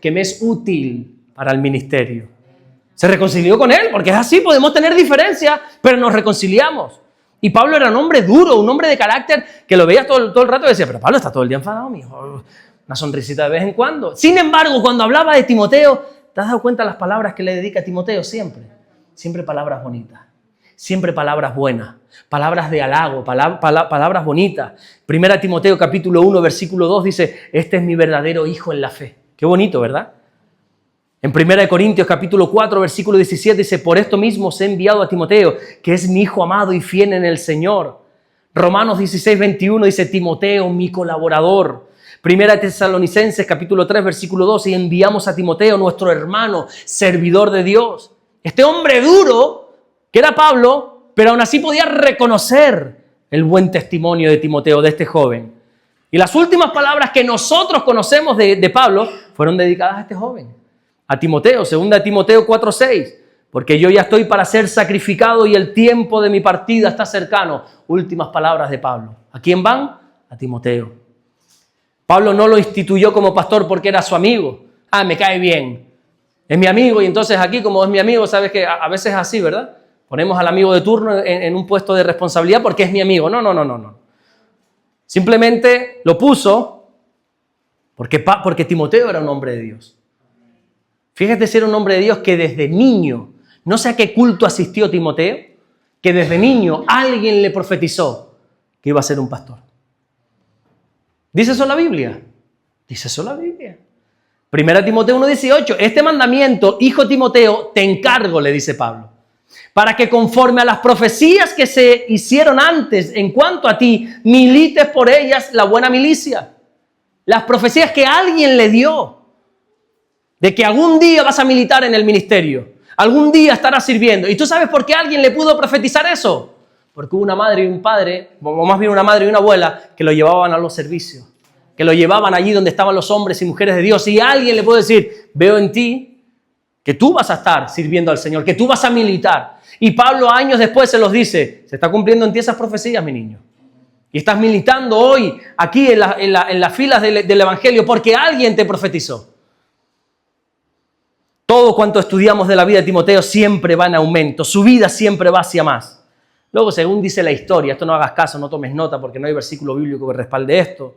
que me es útil para el ministerio. Se reconcilió con él, porque es así, podemos tener diferencias, pero nos reconciliamos. Y Pablo era un hombre duro, un hombre de carácter, que lo veía todo el rato y decía, pero Pablo está todo el día enfadado, mijo. Una sonrisita de vez en cuando. Sin embargo, cuando hablaba de Timoteo, ¿te has dado cuenta de las palabras que le dedica a Timoteo? Siempre palabras bonitas. Siempre palabras buenas, palabras de halago, palabras bonitas. 1 Timoteo capítulo 1, versículo 2 dice, este es mi verdadero hijo en la fe. Qué bonito, ¿verdad? En 1 Corintios capítulo 4, versículo 17 dice, por esto mismo os he enviado a Timoteo, que es mi hijo amado y fiel en el Señor. Romanos 16, 21 dice, Timoteo, mi colaborador. 1 Tesalonicenses capítulo 3, versículo 2, y enviamos a Timoteo, nuestro hermano, servidor de Dios. Este hombre duro, que era Pablo, pero aún así podía reconocer el buen testimonio de Timoteo, de este joven. Y las últimas palabras que nosotros conocemos de Pablo fueron dedicadas a este joven, a Timoteo, 2 Timoteo 4:6, porque yo ya estoy para ser sacrificado y el tiempo de mi partida está cercano. Últimas palabras de Pablo. ¿A quién van? A Timoteo. Pablo no lo instituyó como pastor porque era su amigo. Ah, me cae bien. Es mi amigo y entonces aquí como es mi amigo, sabes que a veces es así, ¿verdad? Ponemos al amigo de turno en un puesto de responsabilidad porque es mi amigo. No. Simplemente lo puso porque Timoteo era un hombre de Dios. Fíjate si era un hombre de Dios que desde niño, no sé a qué culto asistió Timoteo, que desde niño alguien le profetizó que iba a ser un pastor. ¿Dice eso la Biblia? Dice eso la Biblia. 1 Timoteo 1:18, este mandamiento, hijo Timoteo, te encargo, le dice Pablo, para que conforme a las profecías que se hicieron antes en cuanto a ti, milites por ellas la buena milicia. Las profecías que alguien le dio, de que algún día vas a militar en el ministerio, algún día estarás sirviendo. ¿Y tú sabes por qué alguien le pudo profetizar eso? Porque hubo una madre y un padre, o más bien una madre y una abuela, que lo llevaban a los servicios, que lo llevaban allí donde estaban los hombres y mujeres de Dios. Y alguien le puede decir, veo en ti que tú vas a estar sirviendo al Señor, que tú vas a militar. Y Pablo años después se los dice, se está cumpliendo en ti esas profecías, mi niño. Y estás militando hoy aquí en las filas del Evangelio porque alguien te profetizó. Todo cuanto estudiamos de la vida de Timoteo siempre va en aumento, su vida siempre va hacia más. Luego, según dice la historia, esto no hagas caso, no tomes nota porque no hay versículo bíblico que respalde esto,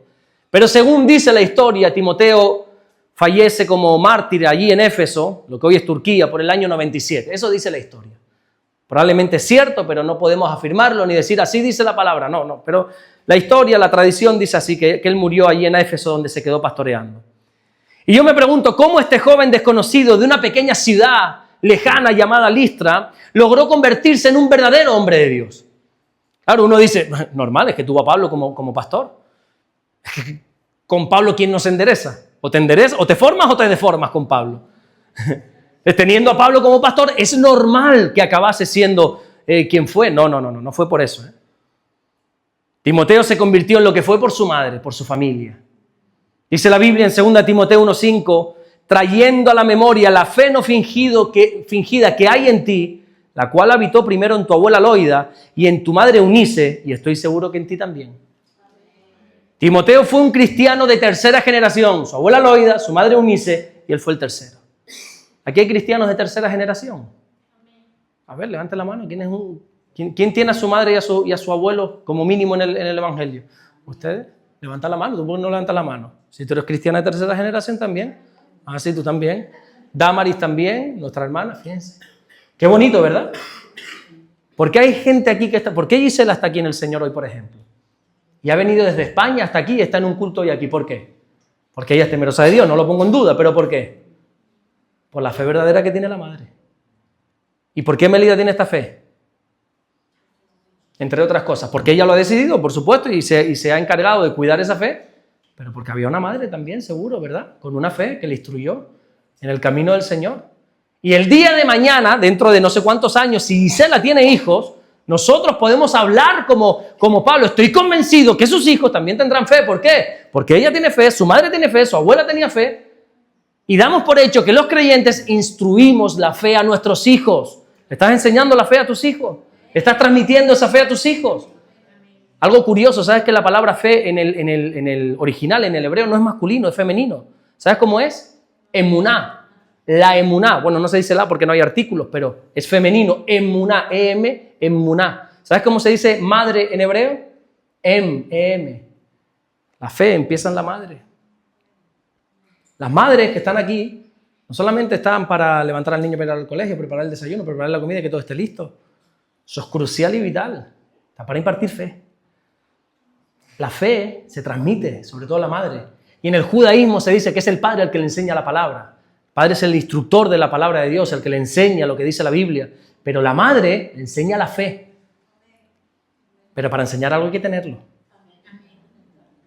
pero según dice la historia, Timoteo fallece como mártir allí en Éfeso, lo que hoy es Turquía, por el año 97. Eso dice la historia. Probablemente es cierto, pero no podemos afirmarlo ni decir así dice la palabra. No, pero la historia, la tradición dice así, que él murió allí en Éfeso donde se quedó pastoreando. Y yo me pregunto, ¿cómo este joven desconocido de una pequeña ciudad lejana llamada Listra logró convertirse en un verdadero hombre de Dios? Claro, uno dice, normal, es que tuvo a Pablo como pastor. Con Pablo, ¿quién nos endereza? O te formas o te deformas con Pablo. Teniendo a Pablo como pastor, es normal que acabase siendo quien fue. No fue por eso. Timoteo se convirtió en lo que fue por su madre, por su familia. Dice la Biblia en 2 Timoteo 1:5, trayendo a la memoria la fe no fingida que hay en ti, la cual habitó primero en tu abuela Loida y en tu madre Eunice, y estoy seguro que en ti también. Timoteo fue un cristiano de tercera generación, su abuela Loida, su madre Eunice, y él fue el tercero. Aquí hay cristianos de tercera generación. A ver, levante la mano. ¿Quién tiene a su madre y a su abuelo como mínimo en el Evangelio? ¿Ustedes? Levanta la mano. ¿Tú por qué no levantas la mano? Si tú eres cristiana de tercera generación también. Ah, sí, tú también. Damaris también, nuestra hermana, fíjense. Qué bonito, ¿verdad? ¿Por qué hay gente aquí que está? ¿Por qué Gisela está aquí en el Señor hoy, por ejemplo? Y ha venido desde España hasta aquí y está en un culto hoy aquí. ¿Por qué? Porque ella es temerosa de Dios, no lo pongo en duda, pero ¿por qué? Por la fe verdadera que tiene la madre. ¿Y por qué Melida tiene esta fe? Entre otras cosas, porque ella lo ha decidido, por supuesto, y se ha encargado de cuidar esa fe, pero porque había una madre también, seguro, ¿verdad? Con una fe que le instruyó en el camino del Señor. Y el día de mañana, dentro de no sé cuántos años, si Gisela tiene hijos, nosotros podemos hablar como Pablo. Estoy convencido que sus hijos también tendrán fe. ¿Por qué? Porque ella tiene fe, su madre tiene fe, su abuela tenía fe. Y damos por hecho que los creyentes instruimos la fe a nuestros hijos. ¿Le estás enseñando la fe a tus hijos? ¿Estás transmitiendo esa fe a tus hijos? Algo curioso, ¿sabes que la palabra fe en el original, en el hebreo, no es masculino, es femenino? ¿Sabes cómo es? Emuná. La emuná. Bueno, no se dice la porque no hay artículos, pero es femenino. Emuná, emuná. ¿Sabes cómo se dice madre en hebreo? Em. La fe empieza en la madre. Las madres que están aquí no solamente están para levantar al niño para ir al colegio, preparar el desayuno, preparar la comida y que todo esté listo. Eso es crucial y vital. Está para impartir fe. La fe se transmite, sobre todo a la madre. Y en el judaísmo se dice que es el padre el que le enseña la palabra. El padre es el instructor de la palabra de Dios, el que le enseña lo que dice la Biblia. Pero la madre le enseña la fe. Pero para enseñar algo hay que tenerlo.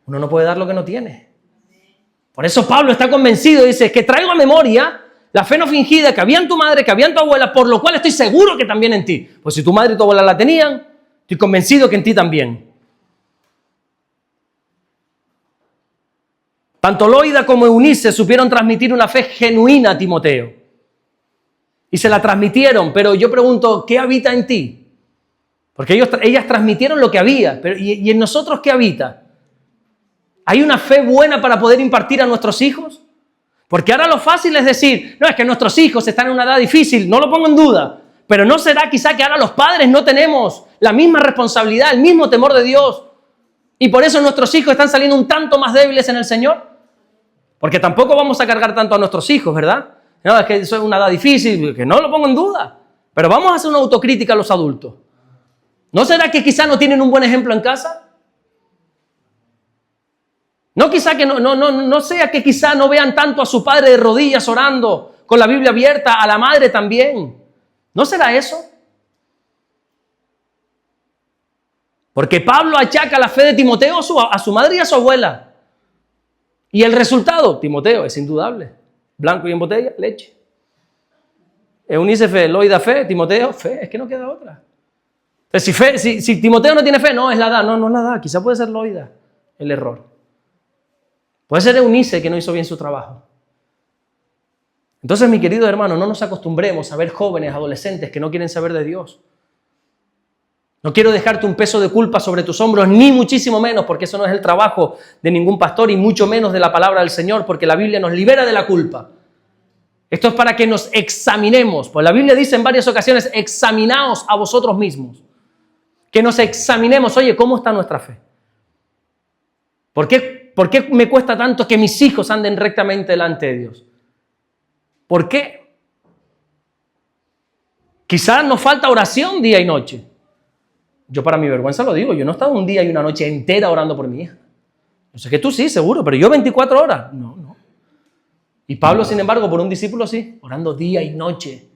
Uno no puede dar lo que no tiene. Por eso Pablo está convencido, dice, que traigo a memoria la fe no fingida que había en tu madre, que había en tu abuela, por lo cual estoy seguro que también en ti. Pues si tu madre y tu abuela la tenían, estoy convencido que en ti también. Tanto Loida como Eunice supieron transmitir una fe genuina a Timoteo. Y se la transmitieron, pero yo pregunto, ¿qué habita en ti? Porque ellas transmitieron lo que había, pero ¿y en nosotros qué habita? ¿Hay una fe buena para poder impartir a nuestros hijos? Porque ahora lo fácil es decir, no, es que nuestros hijos están en una edad difícil, no lo pongo en duda, pero ¿no será quizá que ahora los padres no tenemos la misma responsabilidad, el mismo temor de Dios? Y por eso nuestros hijos están saliendo un tanto más débiles en el Señor. Porque tampoco vamos a cargar tanto a nuestros hijos, ¿verdad? No, es que eso es una edad difícil, que no lo pongo en duda. Pero vamos a hacer una autocrítica a los adultos. ¿No será que quizá no tienen un buen ejemplo en casa? No quizá que no sea que quizá no vean tanto a su padre de rodillas orando, con la Biblia abierta, a la madre también. ¿No será eso? Porque Pablo achaca la fe de Timoteo a su madre y a su abuela. Y el resultado, Timoteo, es indudable. Blanco y en botella, leche. Eunice fe, Loida fe, Timoteo fe, es que no queda otra. Entonces, si Timoteo no tiene fe, no, es la edad, no es la edad, quizá puede ser Loida el error. Puede ser Eunice que no hizo bien su trabajo. Entonces, mi querido hermano, no nos acostumbremos a ver jóvenes, adolescentes que no quieren saber de Dios. No quiero dejarte un peso de culpa sobre tus hombros, ni muchísimo menos, porque eso no es el trabajo de ningún pastor, y mucho menos de la palabra del Señor, porque la Biblia nos libera de la culpa. Esto es para que nos examinemos, pues la Biblia dice en varias ocasiones, examinaos a vosotros mismos. Que nos examinemos, oye, ¿cómo está nuestra fe? ¿Por qué me cuesta tanto que mis hijos anden rectamente delante de Dios? ¿Por qué? Quizás nos falta oración día y noche. Yo para mi vergüenza lo digo, yo no he estado un día y una noche entera orando por mi hija. Yo sé que tú sí, seguro, pero yo 24 horas, no. Y Pablo, sin embargo, por un discípulo sí, orando día y noche.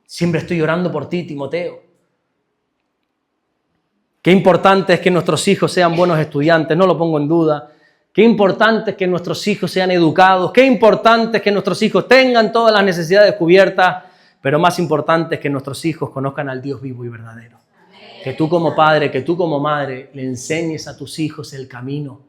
Siempre estoy orando por ti, Timoteo. Qué importante es que nuestros hijos sean buenos estudiantes, no lo pongo en duda. Qué importante es que nuestros hijos sean educados. Qué importante es que nuestros hijos tengan todas las necesidades cubiertas. Pero más importante es que nuestros hijos conozcan al Dios vivo y verdadero. Que tú como padre, que tú como madre, le enseñes a tus hijos el camino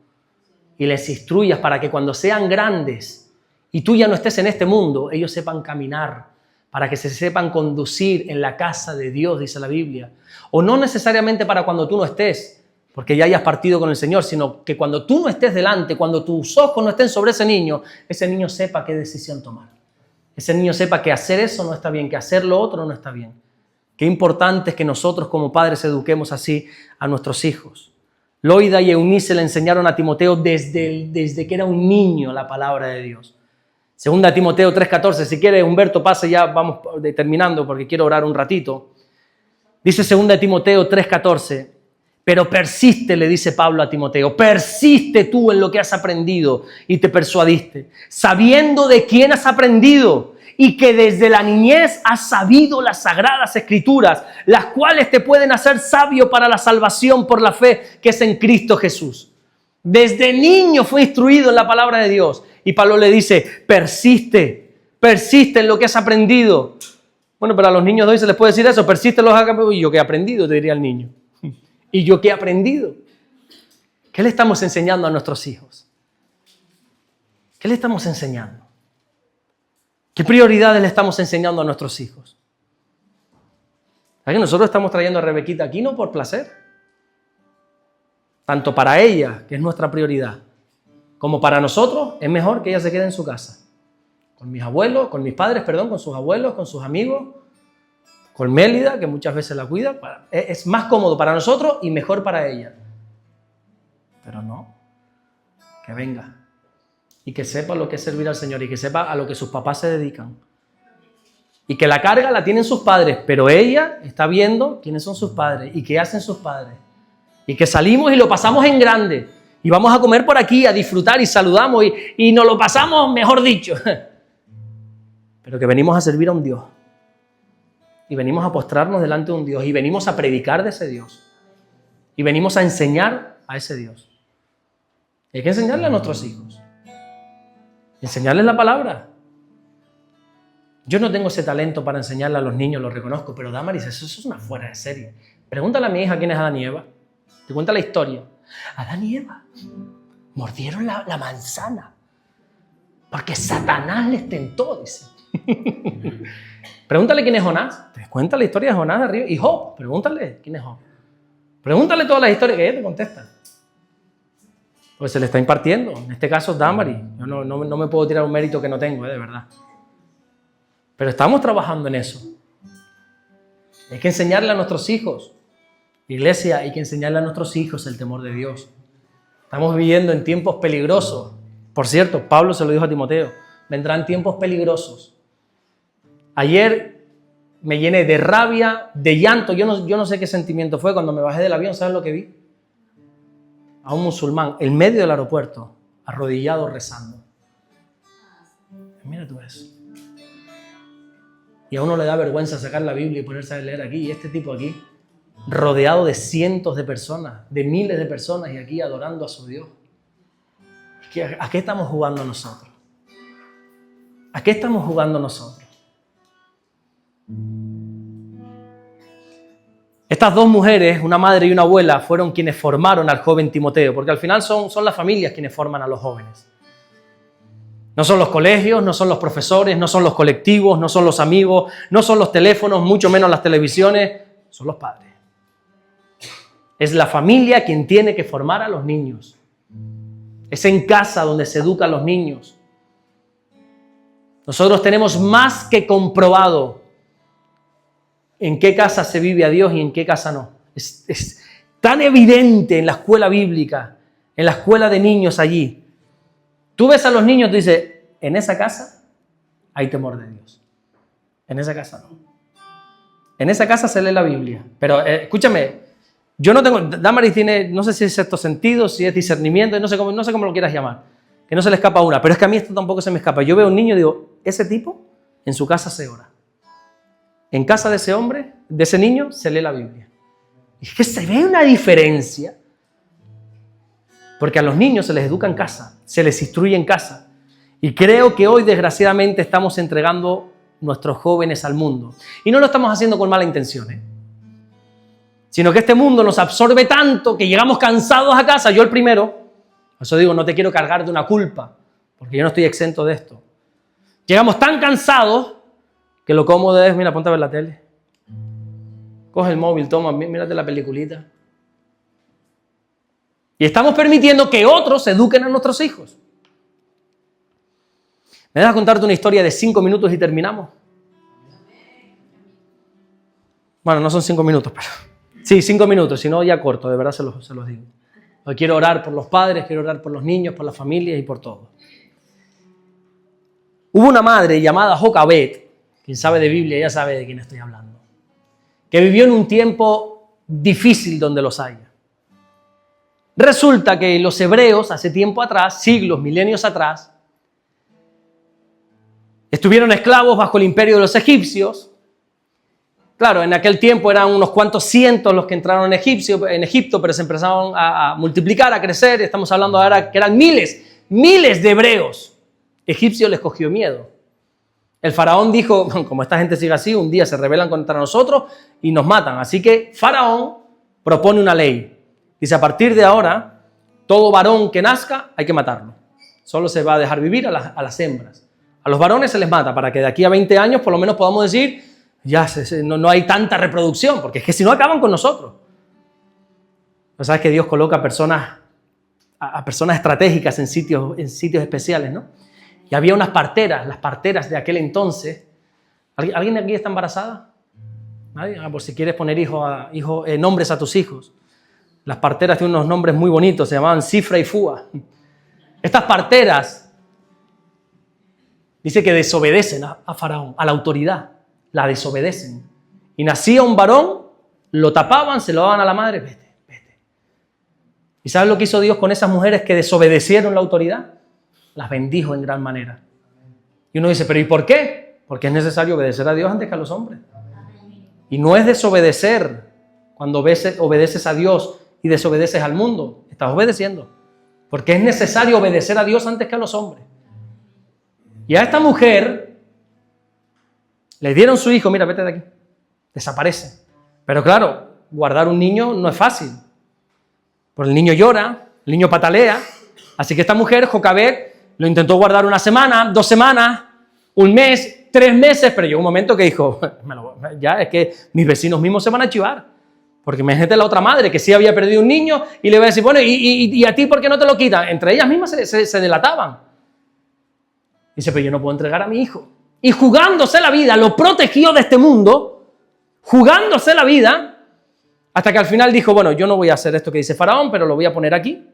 y les instruyas para que cuando sean grandes y tú ya no estés en este mundo, ellos sepan caminar, para que se sepan conducir en la casa de Dios, dice la Biblia. O no necesariamente para cuando tú no estés, porque ya hayas partido con el Señor, sino que cuando tú no estés delante, cuando tus ojos no estén sobre ese niño sepa qué decisión tomar. Ese niño sepa que hacer eso no está bien, que hacer lo otro no está bien. Qué importante es que nosotros como padres eduquemos así a nuestros hijos. Loida y Eunice le enseñaron a Timoteo desde que era un niño la palabra de Dios. Segunda Timoteo 3:14, si quiere Humberto pase, ya vamos terminando porque quiero orar un ratito. Dice segunda Timoteo 3:14, pero persiste, le dice Pablo a Timoteo, persiste tú en lo que has aprendido y te persuadiste, sabiendo de quién has aprendido y que desde la niñez has sabido las sagradas escrituras, las cuales te pueden hacer sabio para la salvación por la fe que es en Cristo Jesús. Desde niño fue instruido en la palabra de Dios. Y Pablo le dice, persiste en lo que has aprendido. Bueno, pero a los niños de hoy se les puede decir eso, persiste en lo que has aprendido. ¿Y yo qué he aprendido? Te diría el niño. ¿Y yo qué he aprendido? ¿Qué le estamos enseñando a nuestros hijos? ¿Qué le estamos enseñando? ¿Qué prioridades le estamos enseñando a nuestros hijos? ¿Sabes que nosotros estamos trayendo a Rebequita aquí no por placer? Tanto para ella, que es nuestra prioridad, como para nosotros, es mejor que ella se quede en su casa. Con mis abuelos, con mis padres, perdón, con sus abuelos, con sus amigos, con Mélida, que muchas veces la cuida. Es más cómodo para nosotros y mejor para ella. Pero no, que venga y que sepa lo que es servir al Señor y que sepa a lo que sus papás se dedican. Y que la carga la tienen sus padres, pero ella está viendo quiénes son sus padres y qué hacen sus padres. Y que salimos y lo pasamos en grande. Y vamos a comer por aquí, a disfrutar y saludamos y nos lo pasamos, mejor dicho. Pero que venimos a servir a un Dios. Y venimos a postrarnos delante de un Dios. Y venimos a predicar de ese Dios. Y venimos a enseñar a ese Dios. Y hay que enseñarle a nuestros hijos. Enseñarles la palabra. Yo no tengo ese talento para enseñarle a los niños, lo reconozco. Pero Damaris, eso es una fuera de serie. Pregúntale a mi hija quién es Adán y Eva. Te cuenta la historia. Adán y Eva mordieron la manzana porque Satanás les tentó, dice. Pregúntale quién es Jonás. Te cuenta la historia de Jonás de arriba. Y Job, pregúntale quién es Job. Pregúntale todas las historias que ella te contesta. Pues se le está impartiendo. En este caso, Damaris. Yo no me puedo tirar un mérito que no tengo, de verdad. Pero estamos trabajando en eso. Hay que enseñarle a nuestros hijos. Iglesia, hay que enseñarle a nuestros hijos el temor de Dios. Estamos viviendo en tiempos peligrosos. Por cierto, Pablo se lo dijo a Timoteo. Vendrán tiempos peligrosos. Ayer me llené de rabia, de llanto. Yo no sé qué sentimiento fue cuando me bajé del avión. ¿Sabes lo que vi? A un musulmán en medio del aeropuerto, arrodillado rezando. Mira tú eso. Y a uno le da vergüenza sacar la Biblia y ponerse a leer aquí. Y este tipo aquí, rodeado de cientos de personas, de miles de personas y aquí adorando a su Dios. ¿A qué estamos jugando nosotros? ¿A qué estamos jugando nosotros? Estas dos mujeres, una madre y una abuela, fueron quienes formaron al joven Timoteo, porque al final son las familias quienes forman a los jóvenes. No son los colegios, no son los profesores, no son los colectivos, no son los amigos, no son los teléfonos, mucho menos las televisiones, son los padres. Es la familia quien tiene que formar a los niños. Es en casa donde se educa a los niños. Nosotros tenemos más que comprobado en qué casa se vive a Dios y en qué casa no. Es tan evidente en la escuela bíblica, en la escuela de niños allí. Tú ves a los niños y dices, en esa casa hay temor de Dios. En esa casa no. En esa casa se lee la Biblia. Pero escúchame, yo no tengo, Damaris tiene, no sé si es sexto sentido, si es discernimiento, no sé cómo lo quieras llamar, que no se le escapa una, pero es que a mí esto tampoco se me escapa. Yo veo a un niño y digo, ese tipo en su casa se ora. En casa de ese hombre, de ese niño, se lee la Biblia. Y es que se ve una diferencia. Porque a los niños se les educa en casa, se les instruye en casa. Y creo que hoy, desgraciadamente, estamos entregando nuestros jóvenes al mundo. Y no lo estamos haciendo con mala intención, sino que este mundo nos absorbe tanto que llegamos cansados a casa. Yo el primero. Por eso digo, no te quiero cargar de una culpa, porque yo no estoy exento de esto. Llegamos tan cansados que lo cómodo es, mira, ponte a ver la tele. Coge el móvil, toma, mírate la peliculita. Y estamos permitiendo que otros eduquen a nuestros hijos. ¿Me dejas contarte una historia de 5 minutos y terminamos? Bueno, no son 5 minutos, pero... Sí, 5 minutos, si no ya corto, de verdad se los digo. Hoy quiero orar por los padres, quiero orar por los niños, por las familias y por todo. Hubo una madre llamada Jocabet, quien sabe de Biblia ya sabe de quién estoy hablando, que vivió en un tiempo difícil donde los haya. Resulta que los hebreos hace tiempo atrás, siglos, milenios atrás, estuvieron esclavos bajo el imperio de los egipcios. Claro, en aquel tiempo eran unos cuantos cientos los que entraron en Egipto, pero se empezaron a multiplicar, a crecer. Estamos hablando ahora que eran miles de hebreos. Egipcio les cogió miedo. El faraón dijo, como esta gente sigue así, un día se rebelan contra nosotros y nos matan. Así que Faraón propone una ley. Dice, a partir de ahora, todo varón que nazca hay que matarlo. Solo se va a dejar vivir a las hembras. A los varones se les mata para que de aquí a 20 años por lo menos podamos decir, ya no hay tanta reproducción, porque es que si no acaban con nosotros. Pero sabes que Dios coloca a personas estratégicas en sitios especiales, ¿no? Y había unas parteras, las parteras de aquel entonces. ¿Alguien aquí está embarazada? ¿Nadie? Por si quieres poner nombres a tus hijos. Las parteras tienen unos nombres muy bonitos, se llamaban Cifra y Fua. Estas parteras dice que desobedecen a Faraón, a la autoridad. La desobedecen. Y nacía un varón, lo tapaban, se lo daban a la madre, vete. ¿Y sabes lo que hizo Dios con esas mujeres que desobedecieron la autoridad? Las bendijo en gran manera. Y uno dice, ¿pero y por qué? Porque es necesario obedecer a Dios antes que a los hombres. Y no es desobedecer cuando obedeces a Dios y desobedeces al mundo. Estás obedeciendo. Porque es necesario obedecer a Dios antes que a los hombres. Y a esta mujer le dieron su hijo, mira, vete de aquí. Desaparece. Pero claro, guardar un niño no es fácil. Porque el niño llora, el niño patalea. Así que esta mujer, Jocabet, lo intentó guardar 1 semana, 2 semanas, 1 mes, 3 meses, pero llegó un momento que dijo, ya es que mis vecinos mismos se van a chivar. Porque imagínate la otra madre que sí había perdido un niño y le va a decir, bueno, ¿y a ti por qué no te lo quitan? Entre ellas mismas se delataban. Dice, pero yo no puedo entregar a mi hijo. Y jugándose la vida, lo protegió de este mundo, jugándose la vida, hasta que al final dijo, bueno, yo no voy a hacer esto que dice Faraón, pero lo voy a poner aquí,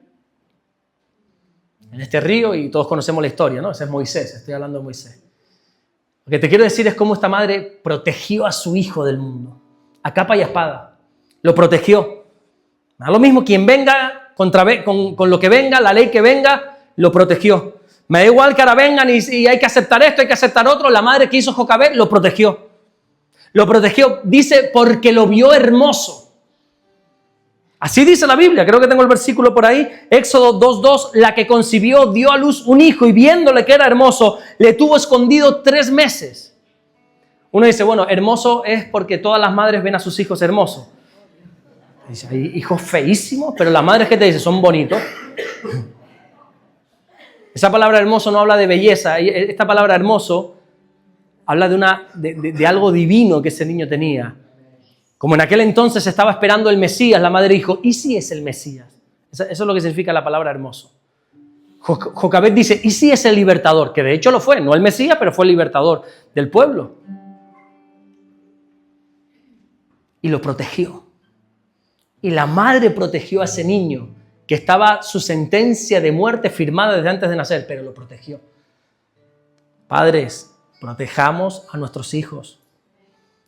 en este río, y todos conocemos la historia, ¿no? Ese es Moisés, estoy hablando de Moisés. Lo que te quiero decir es cómo esta madre protegió a su hijo del mundo, a capa y a espada, lo protegió. Da lo mismo quien venga, con lo que venga, la ley que venga, lo protegió. Me da igual que ahora vengan y hay que aceptar esto, hay que aceptar otro. La madre que hizo Jocabet lo protegió. Lo protegió, dice, porque lo vio hermoso. Así dice la Biblia, creo que tengo el versículo por ahí. Éxodo 2:2, la que concibió dio a luz un hijo y viéndole que era hermoso, le tuvo escondido 3 meses. Uno dice, bueno, hermoso es porque todas las madres ven a sus hijos hermosos. Dice, hay hijos feísimos, pero las madres que te dicen son bonitos. Esa palabra hermoso no habla de belleza. Esta palabra hermoso habla de algo divino que ese niño tenía. Como en aquel entonces estaba esperando el Mesías, la madre dijo, ¿y si es el Mesías? Eso es lo que significa la palabra hermoso. Jocabet dice, ¿y si es el libertador? Que de hecho lo fue, no el Mesías, pero fue el libertador del pueblo. Y lo protegió. Y la madre protegió a ese niño, que estaba su sentencia de muerte firmada desde antes de nacer, pero lo protegió. Padres, protejamos a nuestros hijos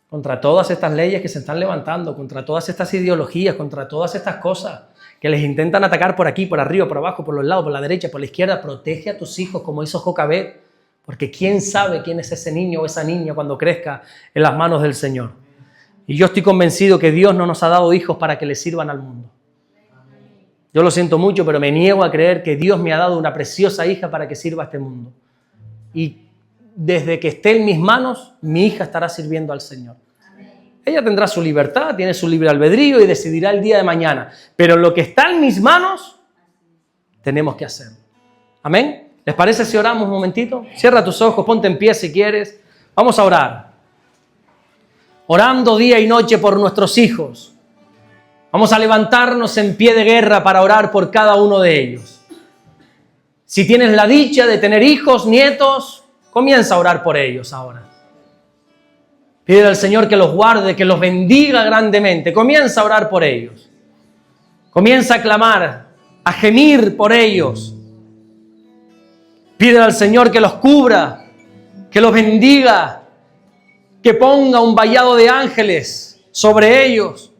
contra todas estas leyes que se están levantando, contra todas estas ideologías, contra todas estas cosas que les intentan atacar por aquí, por arriba, por abajo, por los lados, por la derecha, por la izquierda. Protege a tus hijos como hizo Jocabet, porque quién sabe quién es ese niño o esa niña cuando crezca en las manos del Señor. Y yo estoy convencido que Dios no nos ha dado hijos para que le sirvan al mundo. Yo lo siento mucho, pero me niego a creer que Dios me ha dado una preciosa hija para que sirva a este mundo. Y desde que esté en mis manos, mi hija estará sirviendo al Señor. Ella tendrá su libertad, tiene su libre albedrío y decidirá el día de mañana. Pero lo que está en mis manos, tenemos que hacer. ¿Amén? ¿Les parece si oramos un momentito? Cierra tus ojos, ponte en pie si quieres. Vamos a orar. Orando día y noche por nuestros hijos. Vamos a levantarnos en pie de guerra para orar por cada uno de ellos. Si tienes la dicha de tener hijos, nietos, comienza a orar por ellos ahora. Pide al Señor que los guarde, que los bendiga grandemente. Comienza a orar por ellos. Comienza a clamar, a gemir por ellos. Pide al Señor que los cubra, que los bendiga, que ponga un vallado de ángeles sobre ellos.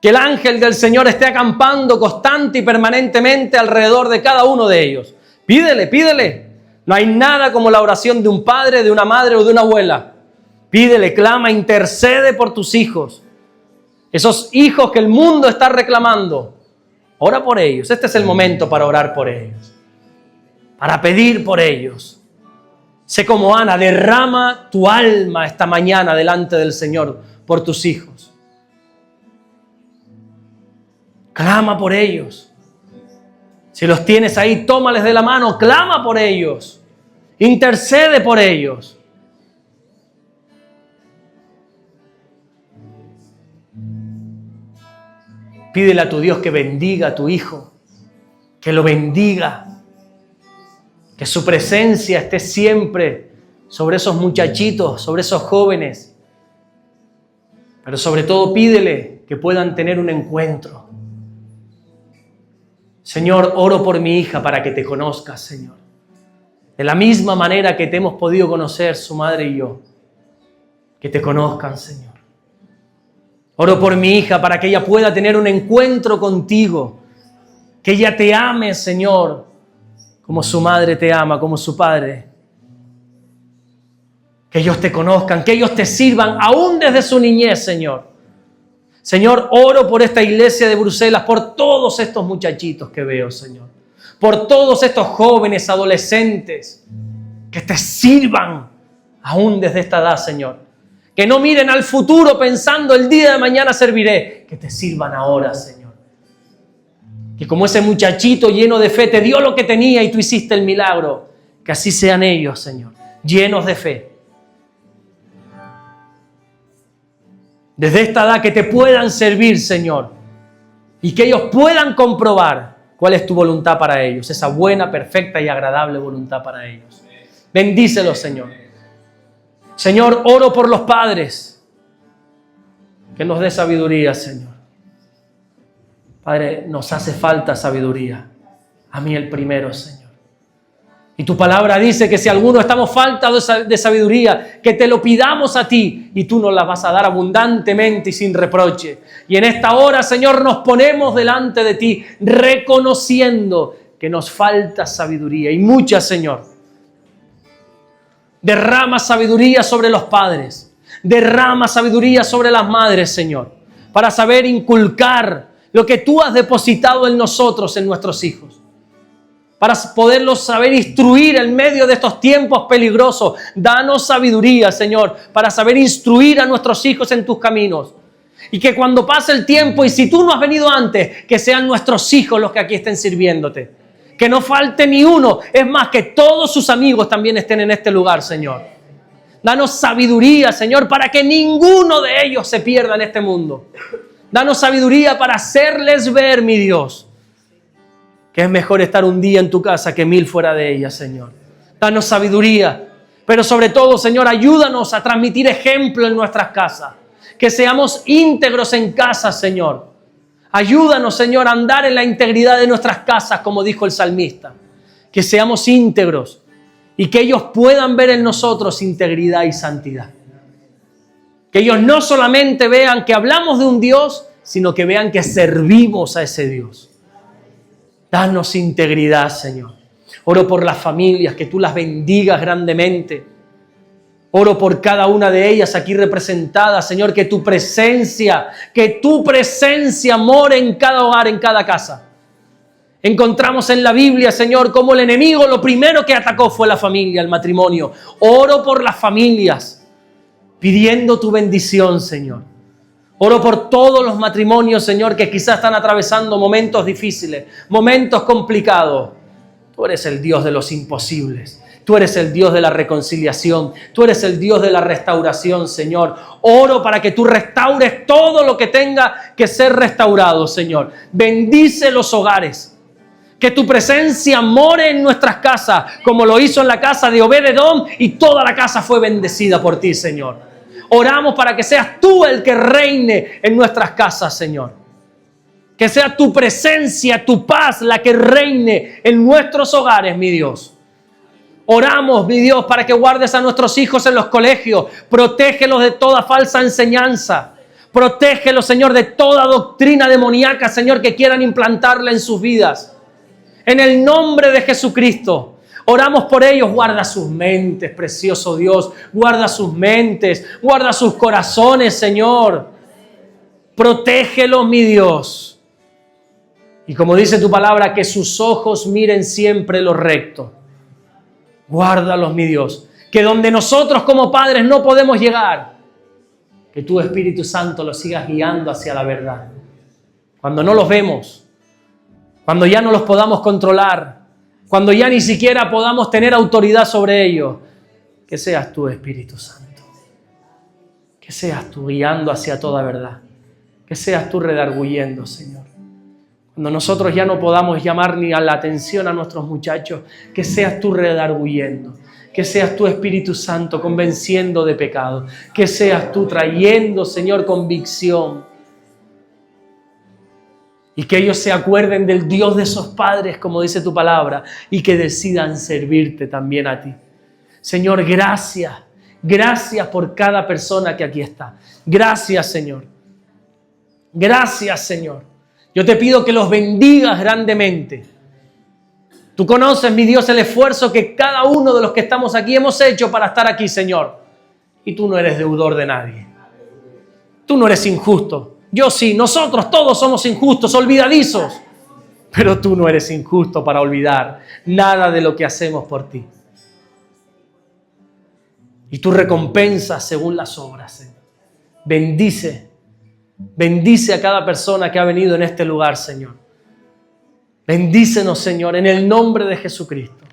Que el ángel del Señor esté acampando constante y permanentemente alrededor de cada uno de ellos. Pídele, pídele. No hay nada como la oración de un padre, de una madre o de una abuela. Pídele, clama, intercede por tus hijos. Esos hijos que el mundo está reclamando. Ora por ellos. Este es el momento para orar por ellos. Para pedir por ellos. Sé como Ana, derrama tu alma esta mañana delante del Señor por tus hijos. Clama por ellos. Si los tienes ahí, tómales de la mano, clama por ellos. Intercede por ellos. Pídele a tu Dios que bendiga a tu hijo, que lo bendiga, que su presencia esté siempre sobre esos muchachitos, sobre esos jóvenes. Pero sobre todo pídele que puedan tener un encuentro. Señor, oro por mi hija para que te conozcas, Señor. De la misma manera que te hemos podido conocer su madre y yo. Que te conozcan, Señor. Oro por mi hija para que ella pueda tener un encuentro contigo. Que ella te ame, Señor, como su madre te ama, como su padre. Que ellos te conozcan, que ellos te sirvan, aún desde su niñez, Señor. Señor, oro por esta iglesia de Bruselas, por todos estos muchachitos que veo, Señor. Por todos estos jóvenes, adolescentes, que te sirvan, aún desde esta edad, Señor. Que no miren al futuro pensando el día de mañana serviré. Que te sirvan ahora, Señor. Que como ese muchachito lleno de fe te dio lo que tenía y tú hiciste el milagro. Que así sean ellos, Señor, llenos de fe. Desde esta edad que te puedan servir, Señor. Y que ellos puedan comprobar cuál es tu voluntad para ellos. Esa buena, perfecta y agradable voluntad para ellos. Bendícelos, Señor. Señor, oro por los padres. Que nos dé sabiduría, Señor. Padre, nos hace falta sabiduría. A mí el primero, Señor. Y tu palabra dice que si alguno estamos falta de sabiduría, que te lo pidamos a ti y tú nos la vas a dar abundantemente y sin reproche. Y en esta hora, Señor, nos ponemos delante de ti reconociendo que nos falta sabiduría y mucha, Señor. Derrama sabiduría sobre los padres. Derrama sabiduría sobre las madres, Señor, para saber inculcar lo que tú has depositado en nosotros, en nuestros hijos. Para poderlos saber instruir en medio de estos tiempos peligrosos. Danos sabiduría, Señor, para saber instruir a nuestros hijos en tus caminos. Y que cuando pase el tiempo, y si tú no has venido antes, que sean nuestros hijos los que aquí estén sirviéndote. Que no falte ni uno. Es más, que todos sus amigos también estén en este lugar, Señor. Danos sabiduría, Señor, para que ninguno de ellos se pierda en este mundo. Danos sabiduría para hacerles ver, mi Dios, que es mejor estar un día en tu casa que 1000 fuera de ella, Señor. Danos sabiduría, pero sobre todo, Señor, ayúdanos a transmitir ejemplo en nuestras casas. Que seamos íntegros en casa, Señor. Ayúdanos, Señor, a andar en la integridad de nuestras casas, como dijo el salmista. Que seamos íntegros y que ellos puedan ver en nosotros integridad y santidad. Que ellos no solamente vean que hablamos de un Dios, sino que vean que servimos a ese Dios. Danos integridad, Señor. Oro por las familias, que tú las bendigas grandemente. Oro por cada una de ellas aquí representadas, Señor, que tu presencia more en cada hogar, en cada casa. Encontramos en la Biblia, Señor, cómo el enemigo lo primero que atacó fue la familia, el matrimonio. Oro por las familias, pidiendo tu bendición, Señor. Oro por todos los matrimonios, Señor, que quizás están atravesando momentos difíciles, momentos complicados. Tú eres el Dios de los imposibles. Tú eres el Dios de la reconciliación. Tú eres el Dios de la restauración, Señor. Oro para que tú restaures todo lo que tenga que ser restaurado, Señor. Bendice los hogares. Que tu presencia more en nuestras casas, como lo hizo en la casa de Obed-Edom, y toda la casa fue bendecida por ti, Señor. Oramos para que seas tú el que reine en nuestras casas, Señor. Que sea tu presencia, tu paz, la que reine en nuestros hogares, mi Dios. Oramos, mi Dios, para que guardes a nuestros hijos en los colegios. Protégelos de toda falsa enseñanza. Protégelos, Señor, de toda doctrina demoníaca, Señor, que quieran implantarla en sus vidas. En el nombre de Jesucristo, oramos por ellos. Guarda sus mentes, precioso Dios. Guarda sus mentes, guarda sus corazones, Señor. Protégelos, mi Dios. Y como dice tu palabra, que sus ojos miren siempre lo recto. Guárdalos, mi Dios. Que donde nosotros como padres no podemos llegar, que tu Espíritu Santo los sigas guiando hacia la verdad. Cuando no los vemos, cuando ya no los podamos controlar, cuando ya ni siquiera podamos tener autoridad sobre ellos, que seas tú, Espíritu Santo. Que seas tú guiando hacia toda verdad. Que seas tú redarguyendo, Señor. Cuando nosotros ya no podamos llamar ni a la atención a nuestros muchachos, que seas tú redarguyendo. Que seas tú, Espíritu Santo, convenciendo de pecado. Que seas tú trayendo, Señor, convicción. Y que ellos se acuerden del Dios de esos padres, como dice tu palabra, y que decidan servirte también a ti. Señor, gracias. Gracias por cada persona que aquí está. Gracias, Señor. Gracias, Señor. Yo te pido que los bendigas grandemente. Tú conoces, mi Dios, el esfuerzo que cada uno de los que estamos aquí hemos hecho para estar aquí, Señor. Y tú no eres deudor de nadie. Tú no eres injusto. Yo sí, nosotros todos somos injustos, olvidadizos. Pero tú no eres injusto para olvidar nada de lo que hacemos por ti. Y tú recompensas según las obras, Señor. Bendice a cada persona que ha venido en este lugar, Señor. Bendícenos, Señor, en el nombre de Jesucristo.